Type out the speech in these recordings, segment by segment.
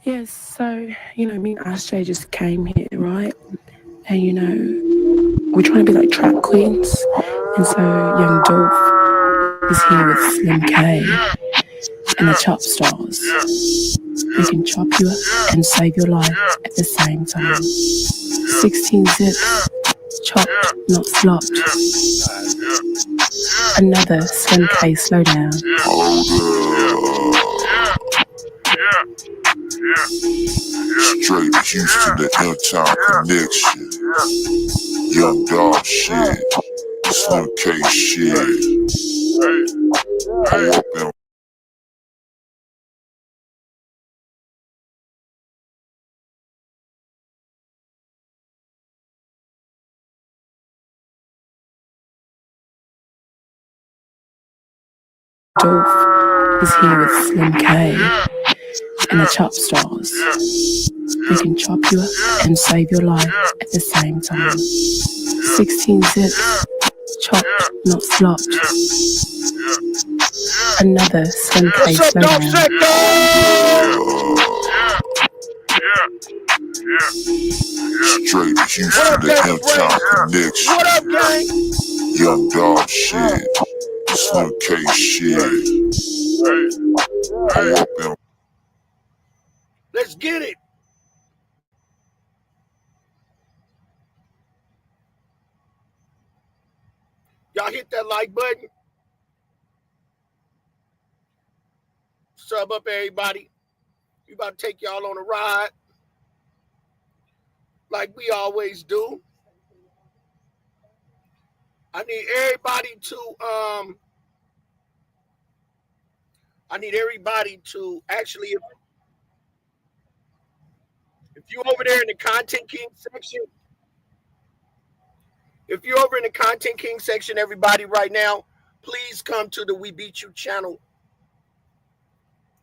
Yes, so, me and Ashtray just came here, right? And, we're trying to be like trap queens. And so Young Dolph is here with Slim K and the Chop Stars. We can chop you up and save your life at the same time. 16 zips, chopped, not flopped. Another Slim K slowdown. Straight Houston to M-Town connection. Young dog shit. Slim K shit. Pull up and Dolph is here with Slim K and the Chop Stars. We can chop you up and save your life at the same time. 16 zips, chopped, not flopped. Another Slim K slowdown. straight Houston to M-Town connection. What up, gang? Young dog shit. Slim K shit. Pull up and Let's get it. Y'all hit that like button. Sub up, everybody. We about to take y'all on a ride like we always do. I need everybody to actually, if you're over there in the Content King section, everybody right now, please come to the We Beat You channel.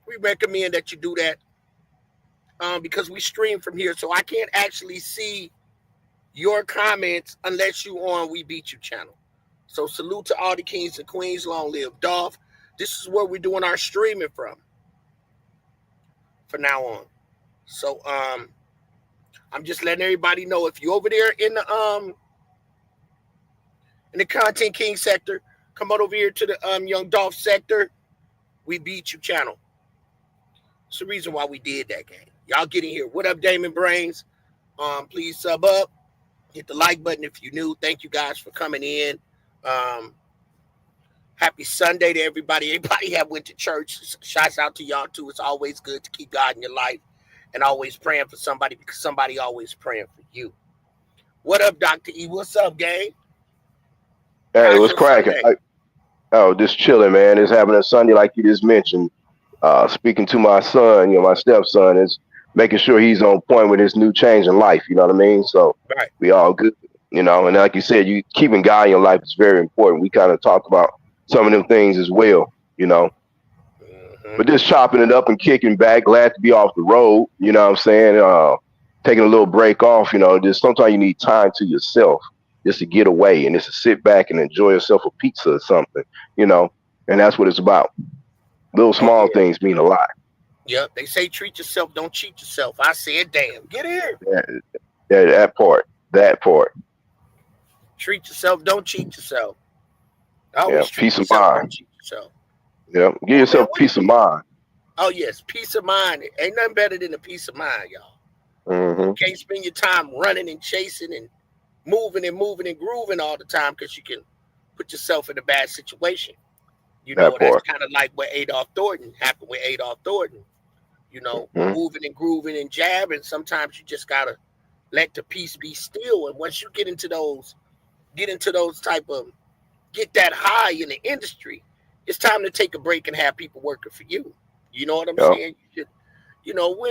We recommend that you do that because we stream from here, so I can't actually see your comments unless you on We Beat You channel. So salute to all the kings and queens. Long live Dolph. This is where we're doing our streaming from now on. So I'm just letting everybody know, if you're over there in the Content King sector, come on over here to the Young Dolph sector. We Beat You channel. It's the reason why we did that, gang. Y'all get in here. What up, Damon Brains? Please sub up. Hit the like button if you're new. Thank you guys for coming in. Happy Sunday to everybody. Everybody have went to church. Shouts out to y'all too. It's always good to keep God in your life and always praying for somebody, because somebody always praying for you. What up, Dr. E? What's up, gang? Hey, what's cracking? Just chilling, man. It's having a Sunday like you just mentioned. Speaking to my son, my stepson, is making sure he's on point with his new change in life. You know what I mean? So right. We all good, and like you said, you keeping God in your life is very important. We kind of talked about some of them things as well, But just chopping it up and kicking back, glad to be off the road. You know what I'm saying? Taking a little break off. Just sometimes you need time to yourself, just to get away and just to sit back and enjoy yourself a pizza or something. And that's what it's about. Little small things mean a lot. Yep, they say treat yourself, don't cheat yourself. I said, damn, get here. Yeah, that part. Treat yourself, don't cheat yourself. Peace of mind. Don't cheat yourself. Yeah, give yourself peace of mind. Oh yes, peace of mind. Ain't nothing better than a peace of mind, y'all. Mm-hmm. You can't spend your time running and chasing and moving and grooving all the time, because you can put yourself in a bad situation. That's kind of like what happened with Adolph Thornton. Moving and grooving and jabbing. Sometimes you just gotta let the peace be still. And once you get into those type of, get that high in the industry, it's time to take a break and have people working for you. You know what I'm saying?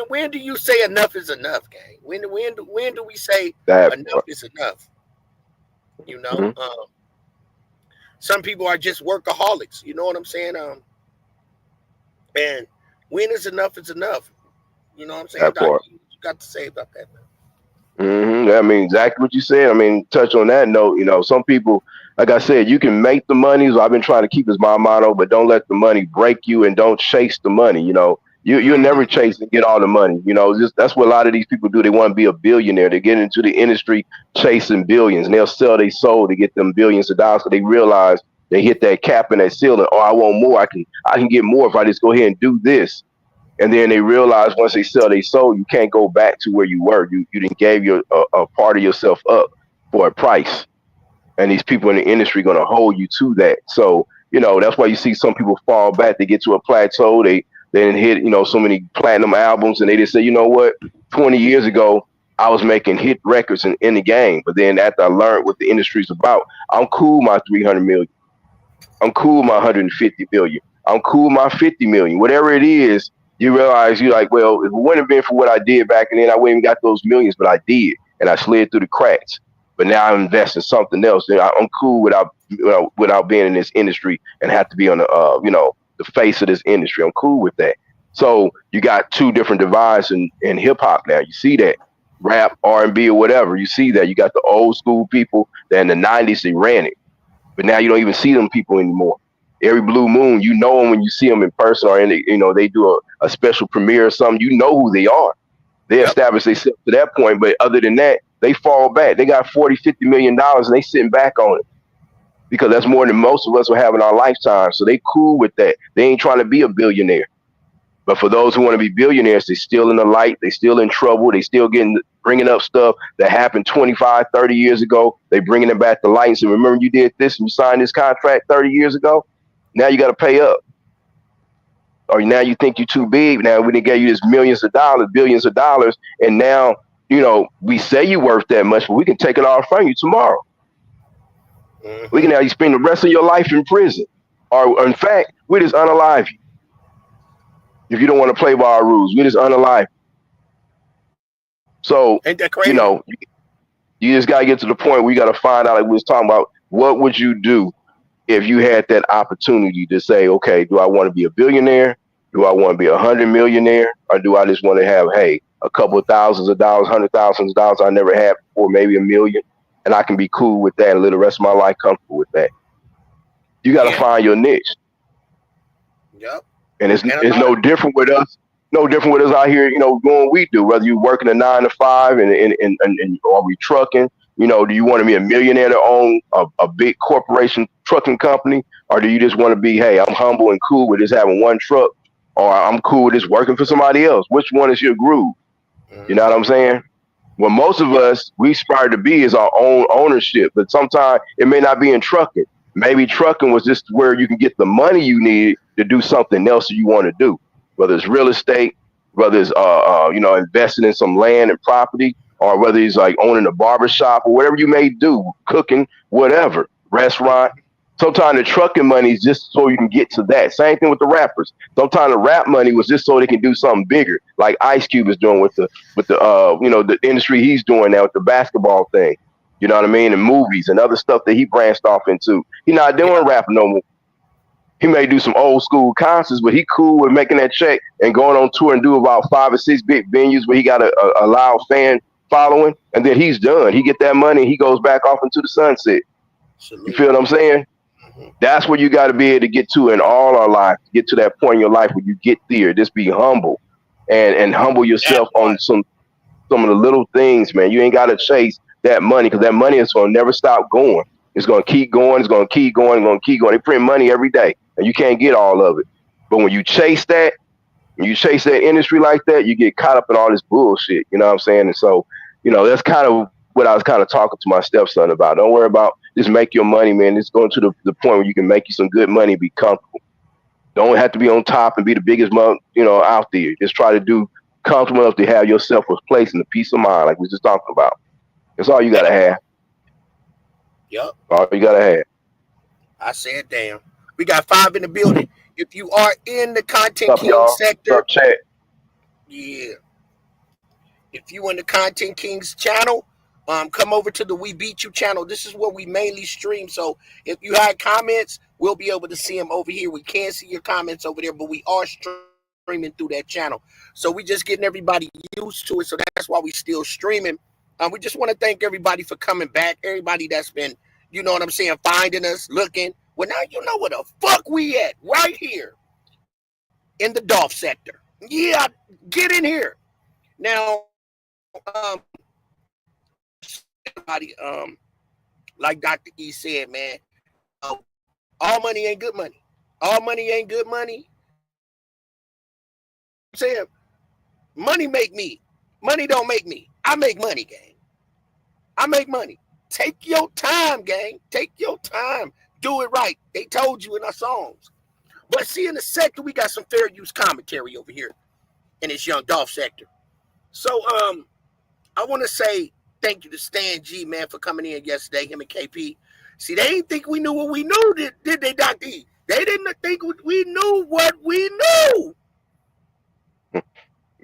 When do you say enough is enough, gang? When do we say enough is enough? Some people are just workaholics. You know what I'm saying? And when is enough is enough? You know what I'm saying? What you got to say about that, man? I mean, exactly what you said. I mean, touch on that note, some people, like I said, you can make the money. So I've been trying to keep as my motto, but don't let the money break you and don't chase the money. You You'll never chase and get all the money. That's what a lot of these people do. They want to be a billionaire. They get into the industry chasing billions, and they'll sell their soul to get them billions of dollars. So they realize they hit that cap and that ceiling. Oh, I want more. I can get more if I just go ahead and do this. And then they realize once they sell their soul, you can't go back to where you were. You didn't gave a part of yourself up for a price, and these people in the industry going to hold you to that. So that's why you see some people fall back. They get to a plateau. They didn't hit so many platinum albums, and they just say, you know what, 20 years ago I was making hit records in the game, but then after I learned what the industry's about, I'm cool my 300 million. I'm cool my 150 million. I'm cool my 50 million. Whatever it is, you realize you're like, well, if it wouldn't have been for what I did back then, I wouldn't even got those millions, but I did, and I slid through the cracks. But now I invest in something else. I'm cool without being in this industry and have to be on the face of this industry. I'm cool with that. So you got two different divides in hip hop now. You see that rap, R&B, or whatever. You see that you got the old school people that in the '90s they ran it, but now you don't even see them people anymore. Every blue moon, you know them when you see them in person, or they do a special premiere or something. You know who they are. They establish themselves to that point, but other than that, they fall back. They got $40-50 million and they sitting back on it because that's more than most of us will have in our lifetime. So they cool with that. They ain't trying to be a billionaire. But for those who want to be billionaires, they still in the light. They still in trouble. They still bringing up stuff that happened 25, 30 years ago. They bringing it back to light and say, remember you did this and you signed this contract 30 years ago? Now you got to pay up. Or now you think you're too big. Now we done gave you this millions of dollars, billions of dollars, and now we say you're worth that much, but we can take it all from you tomorrow. Mm-hmm. We can have you spend the rest of your life in prison, or in fact, we just unalive you. If you don't want to play by our rules, we just unalive you. So you just gotta get to the point where you gotta find out, like we was talking about, what would you do if you had that opportunity to say, okay, do I want to be a billionaire? Do I want to be 100 millionaire? Or do I just want to have, hey, a couple of thousands of dollars, $100,000 I never had before, maybe $1 million, and I can be cool with that and live the rest of my life comfortable with that. You got to find your niche. Yep. And it's no different with us. No different with us out here, doing what we do. Whether you're working a 9 to 5 and or we trucking. Do you want to be a millionaire to own a big corporation trucking company? Or do you just want to be, hey, I'm humble and cool with just having one truck, or I'm cool with just working for somebody else? Which one is your groove? You know what I'm saying? Well, most of us, we aspire to be is our own ownership, but sometimes it may not be in trucking. Maybe trucking was just where you can get the money you need to do something else that you want to do, whether it's real estate, whether it's investing in some land and property, or whether it's like owning a barbershop or whatever you may do, cooking, whatever, restaurant. Sometimes the trucking money is just so you can get to that. Same thing with the rappers. Sometimes the rap money was just so they can do something bigger, like Ice Cube is doing with the industry he's doing now with the basketball thing. You know what I mean? And movies and other stuff that he branched off into. He's not doing rap no more. He may do some old school concerts, but he cool with making that check and going on tour and do about 5 or 6 big venues where he got a loud fan following, and then he's done. He get that money and he goes back off into the sunset. Absolutely. You feel what I'm saying? Mm-hmm. That's where you got to be able to get to in all our life. Get to that point in your life where you get there. Just be humble and humble yourself on some of the little things, man. You ain't got to chase that money because that money is going to never stop going. It's going to keep going. It's going to keep going. It's going to keep going. They print money every day, and you can't get all of it. But when you chase that industry like that, you get caught up in all this bullshit. You know what I'm saying? And so, that's kind of what I was kind of talking to my stepson about. Don't worry about just make your money, man. It's going to the point where you can make you some good money, be comfortable. Don't have to be on top and be the biggest out there. Just try to do comfortable enough to have yourself a place and a peace of mind, like we just talking about. That's all you gotta have. Yep. All you gotta have. I said, damn. We got 5 in the building. If you are in the Content King sector, chat. Yeah. If you in the Content Kings channel, come over to the We Beat You channel. This is where we mainly stream. So if you had comments, we'll be able to see them over here. We can't see your comments over there, but we are streaming through that channel. So we just getting everybody used to it. So that's why we still streaming. We just want to thank everybody for coming back. Everybody that's been, finding us, looking. Well, now you know where the fuck we at. Right here in the Dolph sector. Yeah, get in here. Now, somebody, like Dr. E said, man, all money ain't good money. All money ain't good money. I'm saying money make me. Money don't make me. I make money, gang. I make money. Take your time, gang. Take your time. Do it right. They told you in our songs. But see, in the sector, we got some fair use commentary over here in this Young Dolph sector. So I want to say thank you to Stan G, man, for coming in yesterday, him and KP. See, they didn't think we knew what we knew, did they, Dr. E? They didn't think we knew what we knew.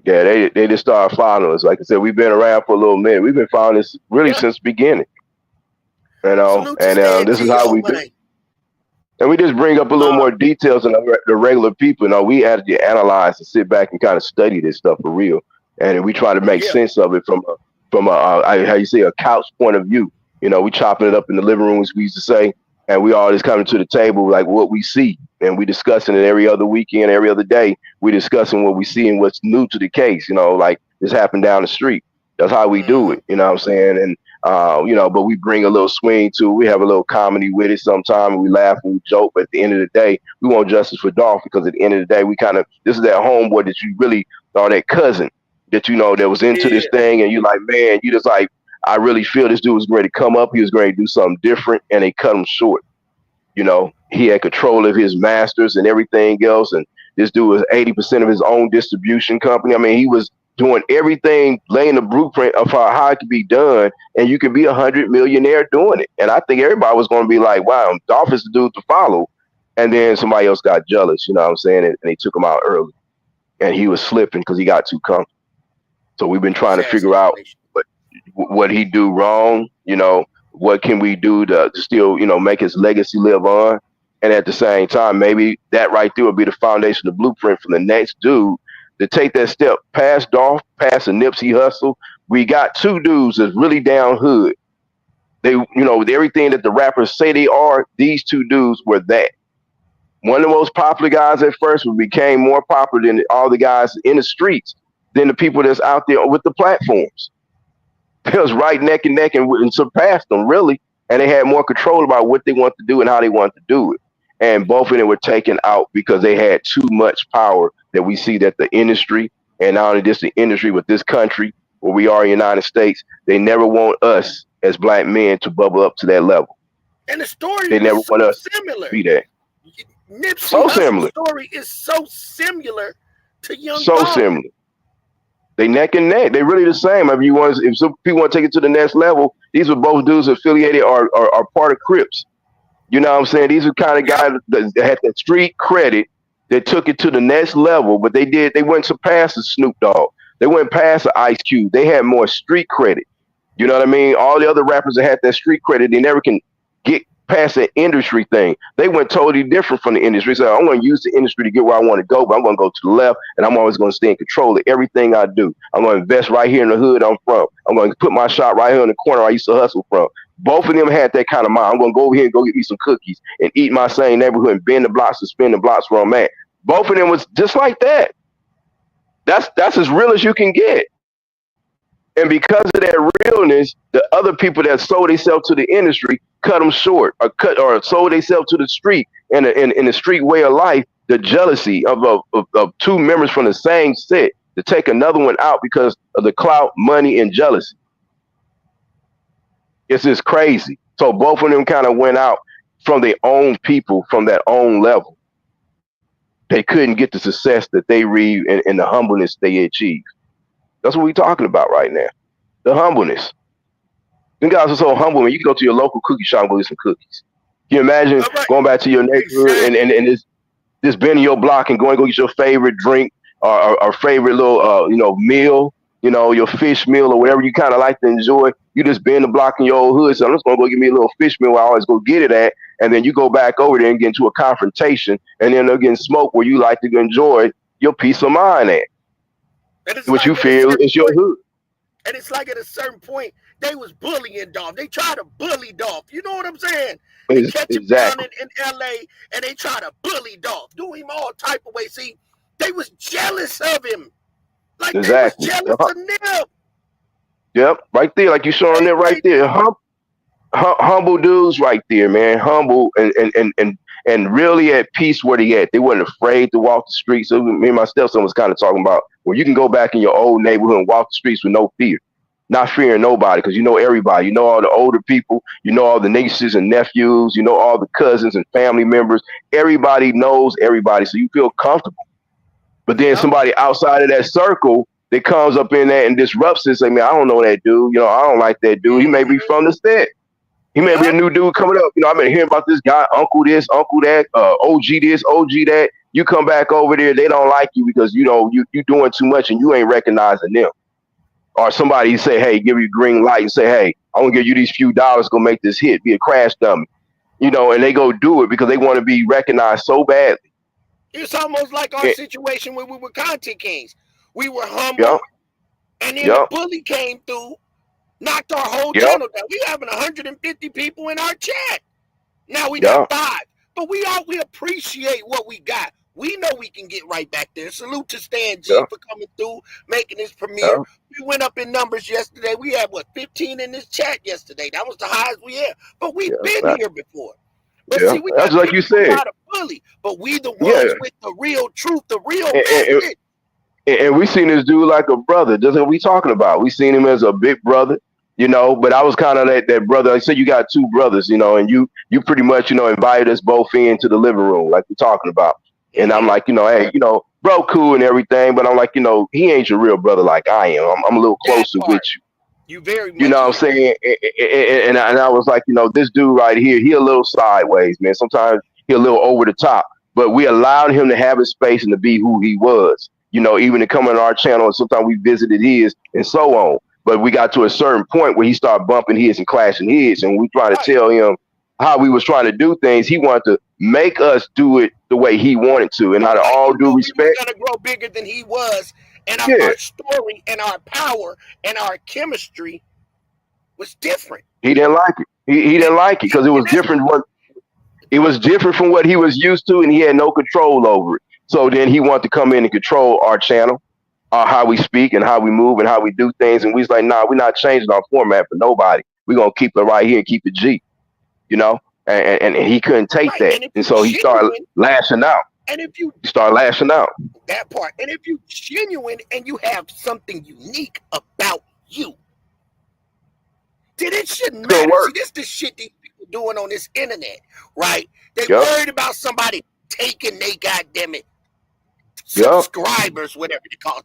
Yeah, they just started following us. Like I said, we've been around for a little minute. We've been following this really since the beginning. You know, Salute to and Stan this is G, how oh, we do. man. And we just bring up a little more details than the regular people. You know, we had to analyze and sit back and kind of study this stuff for real, and we try to make sense of it from a how you say, a couch point of view. You know, we chopping it up in the living room, as we used to say, and we all just coming to the table like what we see, and we discussing it every other weekend, every other day. We discussing what we see and what's new to the case. You know, like this happened down the street. That's how we do it. You know what I'm saying? And you know, but we bring a little swing to it. We have a little comedy with it sometimes. We laugh and we joke, but at the end of the day, we want justice for Dolph, because at the end of the day, we kind of, this is that homeboy that you really, or that cousin that you know that was into this thing, and you like, man, you just like, I really feel this dude was ready to come up. He was ready to do something different, and they cut him short. You know, he had control of his masters and everything else, and this dude was 80% of his own distribution company. I mean, he was doing everything, laying the blueprint of how it could be done, and you could be 100 millionaire doing it. And I think everybody was going to be like, wow, Dolph is the dude to follow. And then somebody else got jealous, you know what I'm saying? And they took him out early, and he was slipping because he got too comfortable. So we've been trying to figure out what he do wrong, you know, what can we do to still, you know, make his legacy live on. And at the same time, maybe that right there will be the foundation, the blueprint for the next dude to take that step past Dolph, past the Nipsey Hussle. We got two dudes that's really down hood. They, you know, everything that the rappers say they are, these two dudes were that. One of the most popular guys at first, but became more popular than all the guys in the streets, than the people that's out there with the platforms. It was right neck and neck, and surpassed them, really. And they had more control about what they want to do and how they want to do it. And both of them were taken out because they had too much power, that we see that the industry, and not only just the industry, but this country, where we are in the United States, they never want us as black men to bubble up to that level. And the story they never want us similar. To be that. Nipsey Hussle's story is so similar to Young Dolph. So similar. They neck and neck. They really the same. If some people want to take it to the next level, these were both dudes affiliated or part of Crips. You know what I'm saying? These are kind of guys that had that street credit that took it to the next level, but they went past the Snoop Dogg. They went past the Ice Cube. They had more street credit. You know what I mean? All the other rappers that had that street credit, they never can get past that industry thing. They went totally different from the industry. So I'm going to use the industry to get where I want to go, but I'm going to go to the left, and I'm always going to stay in control of everything I do. I'm going to invest right here in the hood I'm from. I'm going to put my shop right here in the corner I used to hustle from. Both of them had that kind of mind. I'm going to go over here and go get me some cookies and eat my same neighborhood and bend the blocks and spin the blocks where I'm at. Both of them was just like that. That's as real as you can get. And because of that realness, the other people that sold themselves to the industry cut them short, or sold themselves to the street in the street way of life. The jealousy of two members from the same set to take another one out because of the clout, money, and jealousy. It's just crazy. So both of them kind of went out from their own people, from that own level. They couldn't get the success that they read and the humbleness they achieved. That's what we're talking about right now. The humbleness. Them guys are so humble. When you can go to your local cookie shop and go get some cookies. Can you imagine going back to your neighborhood and this been in your block and going to go get your favorite drink or favorite little meal, your fish meal or whatever you kind of like to enjoy. You just been the block in your old hood. So I'm just going to go get me a little fish meal where I always go get it at. And then you go back over there and get into a confrontation, and then they're getting smoke where you like to enjoy your peace of mind at. What you feel is your hood. And it's like at a certain point, they was bullying Dolph. They try to bully Dolph. You know what I'm saying? They catch him down in LA and they try to bully Dolph, do him all type of ways. See, They was jealous of him. Like they was Exactly. jealous of Nip. Yep, right there, like you showing it right there. Humble dudes right there, man. Humble and really at peace where they at. They weren't afraid to walk the streets. So me and my stepson was kind of talking about where you can go back in your old neighborhood and walk the streets with no fear. Not fearing nobody, because you know everybody. You know all the older people. You know all the nieces and nephews. You know all the cousins and family members. Everybody knows everybody, so you feel comfortable. But then somebody outside of that circle that comes up in there and disrupts it and say, man, I don't know that dude. You know, I don't like that dude. He may be from the set. He may be a new dude coming up. You know, I've been hearing about this guy, uncle this, uncle that, OG this, OG that. You come back over there, they don't like you because, you know, you doing too much and you ain't recognizing them. Or somebody say, hey, give you green light and say, hey, I'm going to give you these few dollars, go make this hit, be a crash dummy. You know, and they go do it because they want to be recognized so badly. It's almost like our situation when we were content kings. We were humble, and then the bully came through, knocked our whole channel down. We having 150 people in our chat. Now we got 5, but we appreciate what we got. We know we can get right back there. Salute to Stan G for coming through, making his premiere. We went up in numbers yesterday. We had 15 in this chat yesterday. That was the highest we had. But we've been here before. But see, we got like you said, try to bully, but we the ones with the real truth, the real message. And we seen this dude like a brother. That's what we talking about. We seen him as a big brother, you know. But I was kind of that brother. I said you got 2 brothers, you know, and you pretty much, you know, invited us both into the living room, like we're talking about. And I'm like, you know, hey, you know, bro, cool and everything, but I'm like, you know, he ain't your real brother like I am. I'm a little closer with you. You very much. You know what I'm saying? And I was like, you know, this dude right here, he a little sideways, man. Sometimes he a little over the top, but we allowed him to have his space and to be who he was. You know, even to come on our channel, and sometimes we visited his and so on. But we got to a certain point where he started bumping his and clashing his, and we trying to tell him how we was trying to do things. He wanted to make us do it the way he wanted to, and out of all due respect, we were gonna grow bigger than he was, and our story and our power and our chemistry was different. He didn't like it. He didn't like it because it was different. It was different from what he was used to, and he had no control over it. So then he wanted to come in and control our channel, how we speak and how we move and how we do things. And we was like, nah, we're not changing our format for nobody. We're going to keep it right here and keep it G, you know? And he couldn't take that. And so he started lashing out. And if you start lashing out. That part. And if you genuine and you have something unique about you, then it shouldn't matter. See, this is the shit these people doing on this internet, right? They worried about somebody taking they goddamn it subscribers, whatever they call it.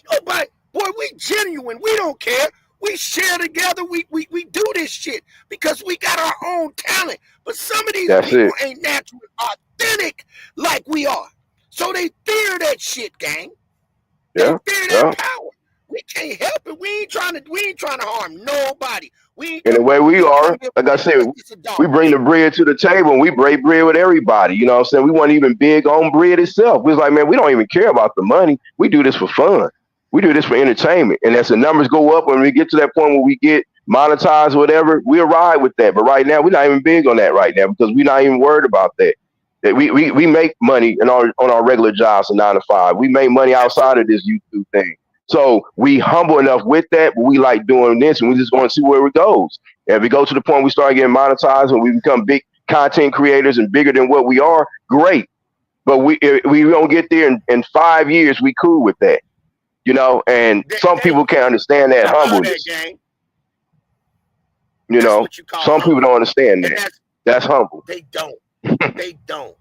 Nobody, boy, we genuine. We don't care. We share together. We do this shit because we got our own talent. But some of these people ain't natural, authentic like we are. So they fear that shit, gang. They fear that power. We can't help it. We ain't trying to harm nobody. And the way we are, like I said, we bring the bread to the table and we break bread with everybody. You know what I'm saying? We weren't even big on bread itself. We was like, man, we don't even care about the money. We do this for fun. We do this for entertainment. And as the numbers go up, when we get to that point where we get monetized or whatever, we'll ride with that. But right now, we're not even big on that right now because we're not even worried about that. We make money on our regular jobs from 9 to 5. We make money outside of this YouTube thing. So we humble enough with that, but we like doing this and we just want to see where it goes. And if we go to the point we start getting monetized and we become big content creators and bigger than what we are, great. But we don't get there in 5 years, we cool with that. You know, and some people can't understand that humbleness. You know, some people don't understand that. That's humble. They don't. They don't.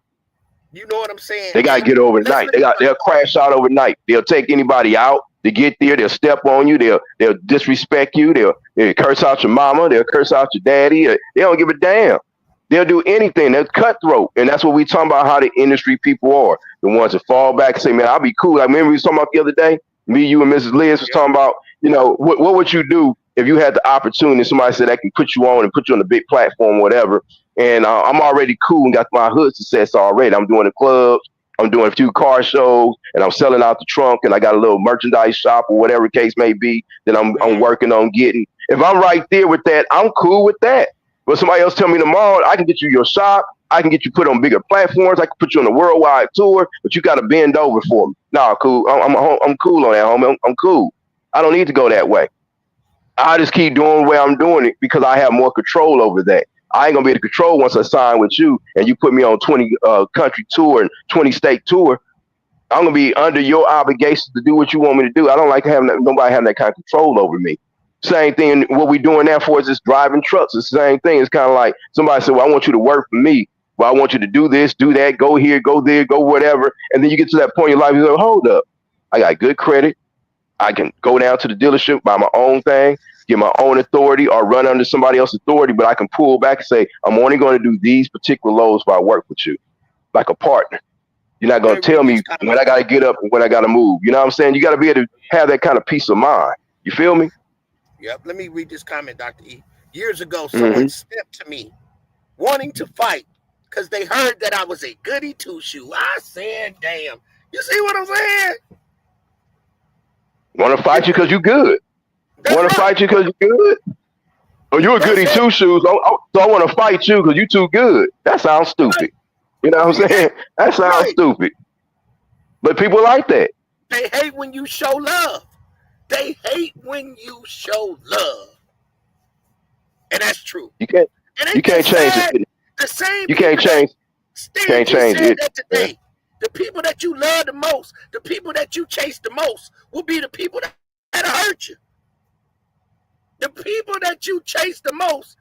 You know what I'm saying? They gotta get overnight. They'll crash out overnight. They'll take anybody out. They get there, they'll step on you, they'll disrespect you, they'll curse out your mama, they'll curse out your daddy. They don't give a damn. They'll do anything. They're cutthroat. And that's what we talking about, how the industry people are. The ones that fall back and say, man, I'll be cool. I remember we was talking about the other day, me, you, and Mrs. Liz was talking about, you know, what would you do if you had the opportunity, somebody said that can put you on and put you on a big platform, whatever. And I'm already cool and got my hood success already. I'm doing the clubs. I'm doing a few car shows and I'm selling out the trunk and I got a little merchandise shop or whatever case may be that I'm working on getting. If I'm right there with that, I'm cool with that. But somebody else tell me tomorrow, I can get you your shop. I can get you put on bigger platforms. I can put you on a worldwide tour, but you got to bend over for me. Nah, cool. I'm cool on that, homie. I'm cool. I don't need to go that way. I just keep doing the way I'm doing it because I have more control over that. I ain't gonna be able to control once I sign with you and you put me on 20 country tour and 20 state tour. I'm gonna be under your obligations to do what you want me to do. I don't like having nobody having that kind of control over me. Same thing. What we doing now for is just driving trucks. It's the same thing. It's kind of like somebody said, "Well, I want you to work for me. Well, I want you to do this, do that, go here, go there, go whatever." And then you get to that point in your life, you go, "Hold up, I got good credit. I can go down to the dealership, buy my own thing, get my own authority, or run under somebody else's authority. But I can pull back and say, I'm only going to do these particular loads if I work with you, like a partner. You're not going to tell me when I got to get up and when I got to move. You know what I'm saying? You got to be able to have that kind of peace of mind. You feel me?" Yep. Let me read this comment, Dr. E. Years ago, someone stepped to me wanting to fight because they heard that I was a goody two-shoe. I said, damn. You see what I'm saying? Want to fight you because you good. Want to fight you because you good. Oh, you're a goody two-shoes. So I want to fight you because you too good. That sounds stupid. You know what I'm saying? That sounds stupid. But people like that. They hate when you show love. They hate when you show love. And that's true. You can't change it. The same you can't change. Can't change it. That today, the people that you love the most, the people that you chase the most, will be the people that hurt you. The people that you chase the most,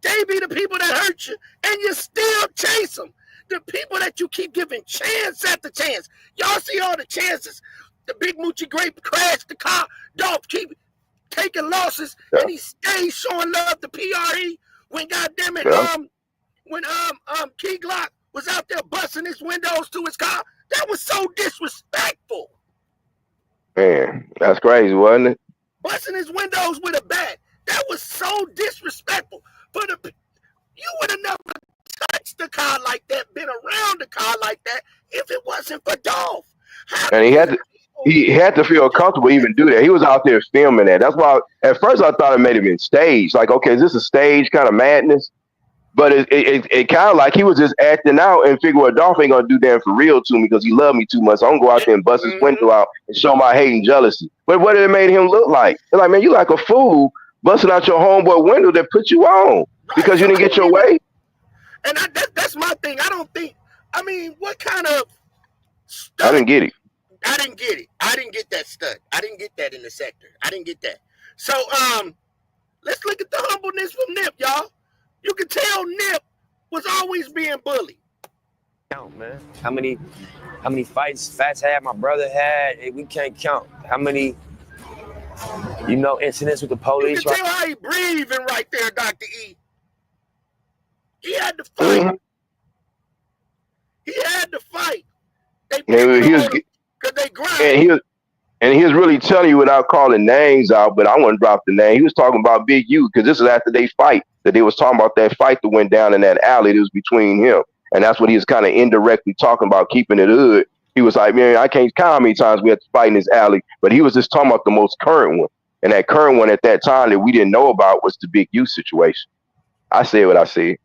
they be the people that hurt you, and you still chase them. The people that you keep giving chance after chance. Y'all see all the chances. The big Moochie Grape crashed the car. Dolph keep taking losses, and he stays showing love to PRE. When goddamn it, when Key Glock was out there busting his windows to his car, that was so disrespectful. Man, that's crazy, wasn't it? Busting his windows with a bat. That was so disrespectful. But you would have never touched the car like that, been around the car like that, if it wasn't for Dolph. And he had to feel comfortable even do that. He was out there filming that. That's why at first I thought it may have been staged. Like, okay, is this a stage kind of madness? But it kind of like he was just acting out and figure, well, Dolph ain't gonna do that for real to me because he loved me too much. So I'm gonna go out there and bust his window out and show my hate and jealousy. But what did it made him look like? They're like, man, you like a fool busting out your homeboy window that put you on because you didn't get your way. And that's my thing. I mean, what kind of stunt? I didn't get it. I didn't get that stunt. I didn't get that in the sector. I didn't get that. So let's look at the humbleness from Nip, y'all. You can tell Nip was always being bullied. Count, man. How many fights Fats had, my brother had, we can't count. How many, incidents with the police. You can tell how he breathing right there, Dr. E. He had to fight. He had to fight. They because they grind. And he was really telling you without calling names out, but I wouldn't drop the name. He was talking about Big U because this is after they fight. That they was talking about that fight that went down in that alley that was between him. And that's what he was kind of indirectly talking about, keeping it hood. He was like, man, I can't count how many times we had to fight in this alley. But he was just talking about the most current one. And that current one at that time that we didn't know about was the Big U situation. I said what I said.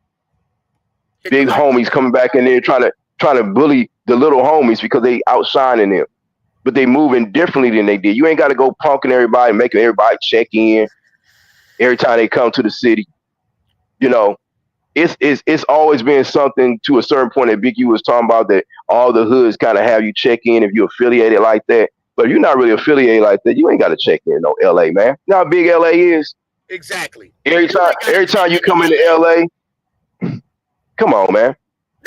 Big homies coming back in there trying to bully the little homies because they outshining them. But they moving differently than they did. You ain't got to go punking everybody, making everybody check in every time they come to the city. It's always been something to a certain point that Big U was talking about, that all the hoods kind of have you check in if you're affiliated like that. But if you're not really affiliated like that, you ain't got to check in no LA, man. You know how big LA is? Exactly. Every time you come into LA, come on, man.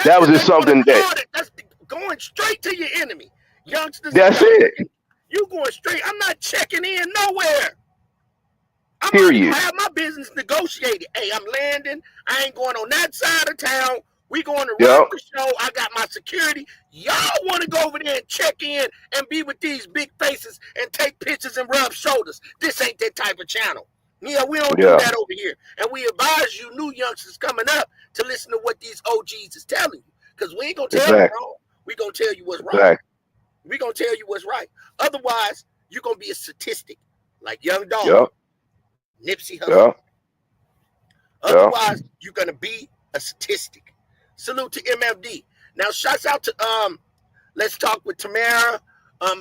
That was just something that's going straight to your enemy. Youngsters, that's it. You going straight. I'm not checking in nowhere. I have my business negotiated. Hey, I'm landing. I ain't going on that side of town. We going to rock the show. I got my security. Y'all want to go over there and check in and be with these big faces and take pictures and rub shoulders. This ain't that type of channel. Yeah, we don't do that over here. And we advise you new youngsters coming up to listen to what these OGs is telling you. Because we ain't going to tell you wrong. We going to tell you what's right. We going to tell you what's right. Otherwise, you're going to be a statistic like Young Dog, Nipsey Hussle. Otherwise, you're going to be a statistic. Salute to MFD. Now, shouts out to Let's Talk with Tamara.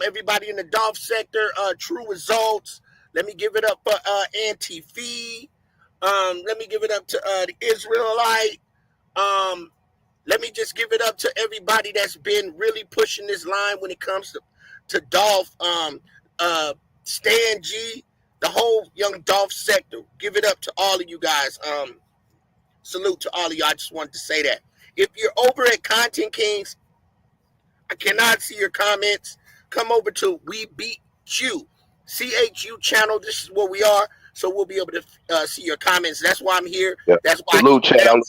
Everybody in the Dolph sector. True Results. Let me give it up for Anti-Fee. Let me give it up to the Israelite. Let me just give it up to everybody that's been really pushing this line when it comes to Dolph, Stan G, the whole young Dolph sector. Give it up to all of you guys. Salute to all of you. I just wanted to say that. If you're over at Content Kings, I cannot see your comments. Come over to We Beat You, CHU channel. This is where we are. So we'll be able to see your comments. That's why I'm here. Yep. That's why Salute chat. I'm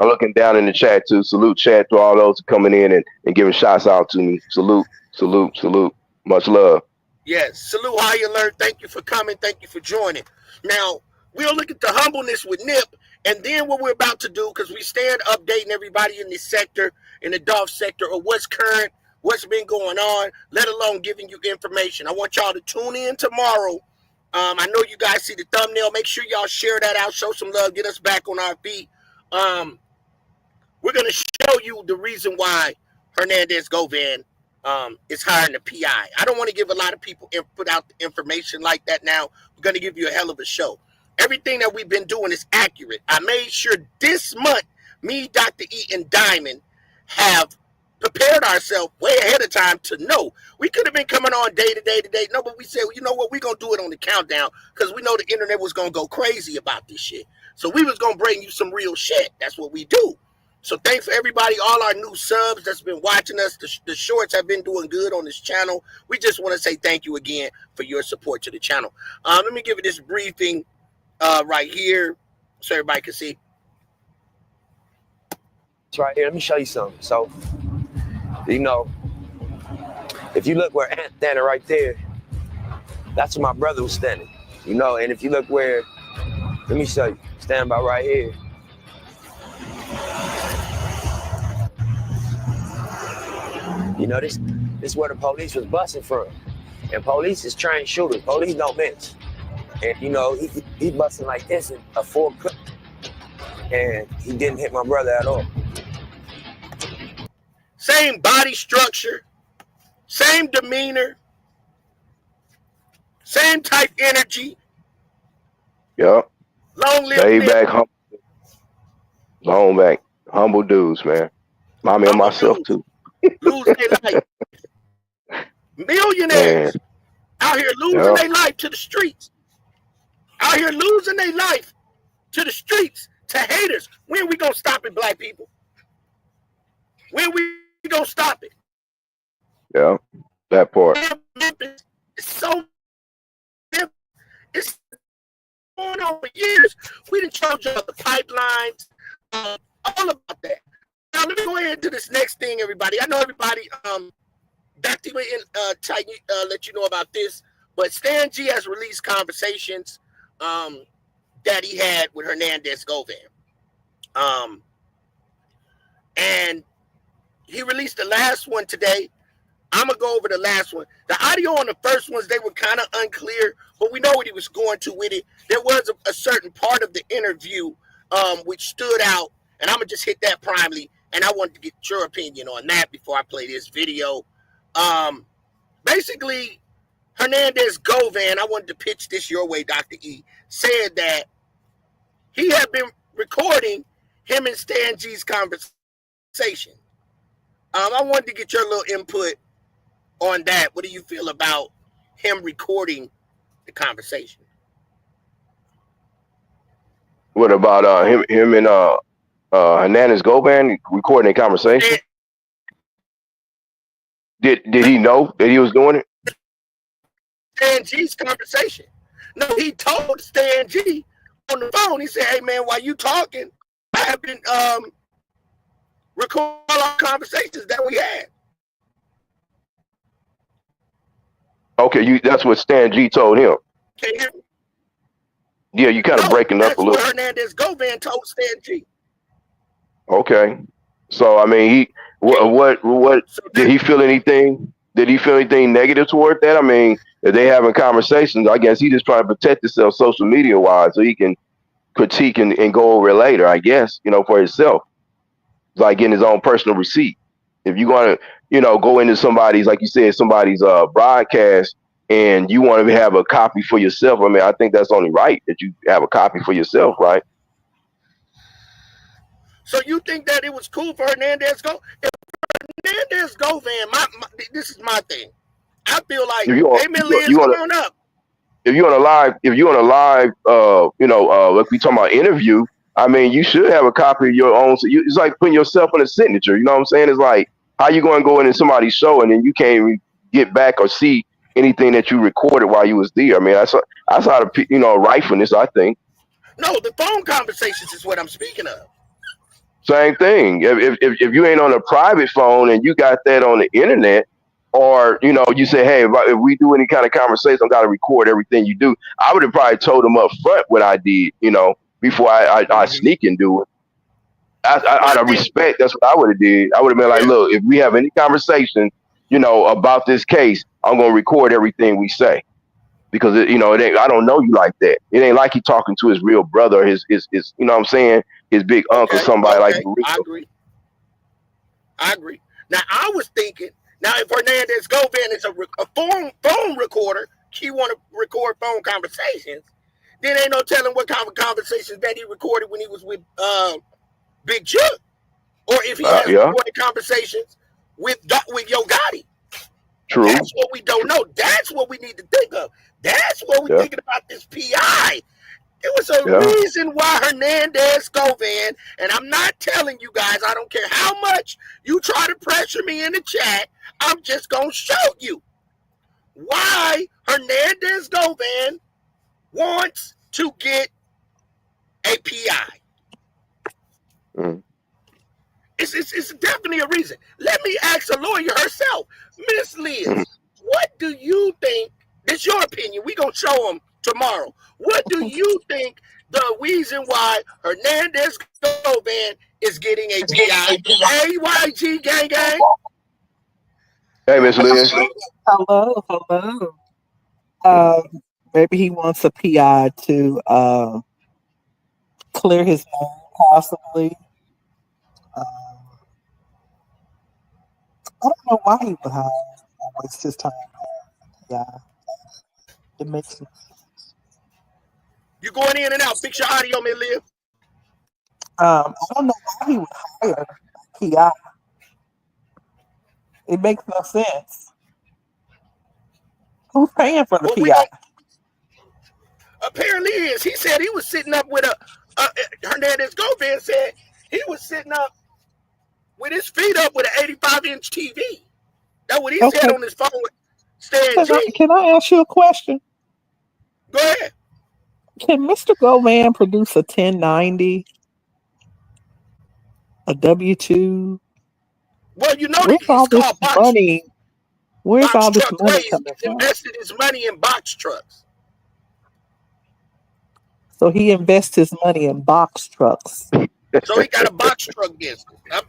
looking down in the chat too. Salute chat to all those coming in and giving shots out to me. Salute. Much love. Yes. Salute High Alert. Thank you for coming. Thank you for joining. Now, we'll look at the humbleness with Nip, and then what we're about to do, because we stand updating everybody in this sector, in the Dolph sector, of what's current, what's been going on, let alone giving you information. I want y'all to tune in tomorrow. I know you guys see the thumbnail. Make sure y'all share that out. Show some love. Get us back on our feet. We're going to show you the reason why Hernandez Govan is hiring the PI. I don't want to give a lot of people put out the information like that now. We're going to give you a hell of a show. Everything that we've been doing is accurate. I made sure this month, me, Dr. E, and Diamond have prepared ourselves way ahead of time to know. We could have been coming on day to day. No, but we said, well, you know what? We're going to do it on the countdown because we know the internet was going to go crazy about this shit. So we was going to bring you some real shit. That's what we do. So thanks for everybody, all our new subs that's been watching us. The shorts have been doing good on this channel. We just want to say thank you again for your support to the channel. Let me give you this briefing right here so everybody can see. It's right here. Let me show you something. So, you know, if you look where Ant's standing right there, that's where my brother was standing. You know, and if you look where, let me show you, stand by right here. You know, this is where the police was busting from. And police is trained shooters. Police don't miss. And, you know, he busting like this in a full clip. And he didn't hit my brother at all. Same body structure, same demeanor, same type energy. Yep. Long live Stay back, long back. Humble dudes, man. I mean, myself too. Lose their life. Millionaires out here losing their life to the streets. Out here losing their life to the streets, to haters. When we gonna stop it, black people? When we gonna stop it? Yeah, that part. It's so different. It's going on for years. We didn't charge y'all the pipelines, all about that. Now let me go ahead and do this next thing, everybody. I know everybody Dr. let you know about this, but Stan G has released conversations that he had with Hernandez Govan. And he released the last one today. I'm going to go over the last one. The audio on the first ones, they were kind of unclear, but we know what he was going to with it. There was a certain part of the interview which stood out, and I'm going to just hit that primarily, and I wanted to get your opinion on that before I play this video. Basically, Hernandez Govan, I wanted to pitch this your way, Dr. E, said that he had been recording him and Stan G's conversation. I wanted to get your little input on that. What do you feel about him recording the conversation? What about him and Hernandez Govan recording a conversation? Did he know that he was doing it? Stan G's conversation. No, he told Stan G on the phone. He said, "Hey man, while you talking, I have been recording our conversations that we had." Okay, that's what Stan G told him. Can you hear me? Yeah, you kind of breaking up a little. That's what Hernandez Govan told Stan G. Okay, so I mean, what so did he feel anything? Did he feel anything negative toward that? I mean, if they having conversations, I guess he just trying to protect himself social media wise, so he can critique and go over it later. I guess, you know, for himself. It's like getting his own personal receipt. If you want to, go into somebody's, like you said, somebody's broadcast, and you want to have a copy for yourself, I mean, I think that's only right that you have a copy for yourself, right? So you think that it was cool for Hernandez go? If Hernandez go, man, this is my thing. I feel like, hey, man, Liz, come on up. If you're on a live, like we talking about interview, I mean, you should have a copy of your own. So it's like putting yourself in a signature. You know what I'm saying? It's like, how you going to go into somebody's show and then you can't even get back or see anything that you recorded while you was there? I mean, that's how the rightfulness, I think. No, the phone conversations is what I'm speaking of. Same thing. If you ain't on a private phone and you got that on the internet, or you say, hey, if we do any kind of conversation, I got to record everything you do. I would have probably told them up front what I did, before I sneak and do it. Out of respect, that's what I would have did. I would have been like, look, if we have any conversation, about this case, I'm gonna record everything we say, because it ain't. I don't know you like that. It ain't like he talking to his real brother, his you know what I'm saying, his big uncle, somebody like. I agree. Now I was thinking. Now, if Hernandez Govan is a phone recorder, he want to record phone conversations, then ain't no telling what kind of conversations that he recorded when he was with Big Chuck, or if he has recorded conversations with Yo Gotti. True. That's what we don't know. That's what we need to think of. That's what we're thinking about this PI. It was a reason why Hernandez Govan, and I'm not telling you guys, I don't care how much you try to pressure me in the chat, I'm just going to show you why Hernandez Govan wants to get a PI. Mm. It's definitely a reason. Let me ask a lawyer herself. Miss Liz, what do you think? This your opinion. We're going to show them tomorrow. What do you think the reason why Hernandez Govan is getting a PI? AYG gang gang. Hey, Miss Liz. Hello. Maybe he wants a PI to clear his name, possibly. I don't know why he would waste his time. Yeah, it makes sense. You going in and out. Fix your audio, Miss Liz. I don't know why he would hire a PI. It makes no sense. Who's paying for the PI? Apparently is. He said he was sitting up with Hernandez Govan said he was sitting up with his feet up with an 85-inch TV. That's what he said on his phone with Stan G. Can I ask you a question? Go ahead. Can Mr. Govan produce a 1090? A W-2? Well, you know, where's all this money? Where's all this money coming from? He invested his money in box trucks. So he invests his money in box trucks. So he got a box truck business. I'm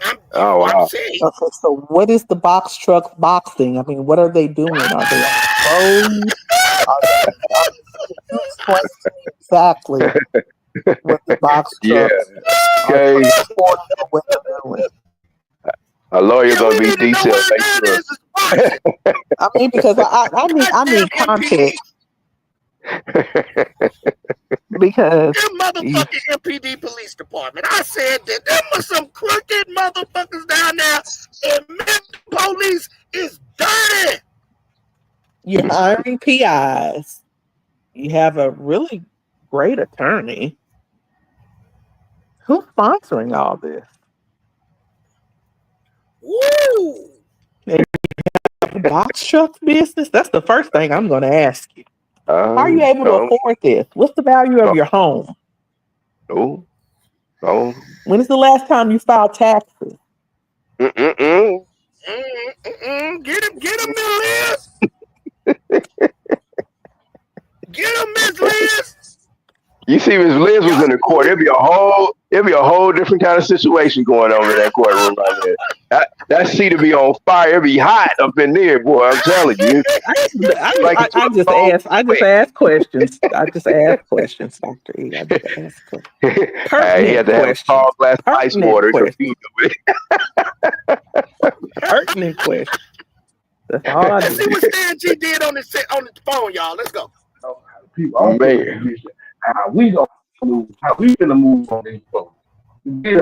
saying. Okay, so what is the box truck boxing? I mean, what are they doing? Are they on the road? Explain to me exactly what the box trucks are what they're doing. A lawyer gonna be detailed. I mean, because I need context. Because them motherfucking MPD police department, I said that there was some crooked motherfuckers down there, and the police is dirty. You're hiring PIs. You have a really great attorney. Who's sponsoring all this? Woo! And you have a box truck business? That's the first thing I'm going to ask you. How are you able to afford this? What's the value of your home? No. When is the last time you filed taxes? Get him, Miss Liz. Get him, Miss Liz. You see, if Liz was in the court, it'd be a whole different kind of situation going on in that courtroom right there. That seat would be on fire. It'd be hot up in there, boy. I'm telling you. I just ask questions. I just ask questions, Dr. E. I just ask questions. He had to have a tall glass of ice water. Pertinent questions. That's all I do. Let's see what Stan G did on the phone, y'all. Let's go. People, how we gonna move? How we gonna move on these folks? Yeah.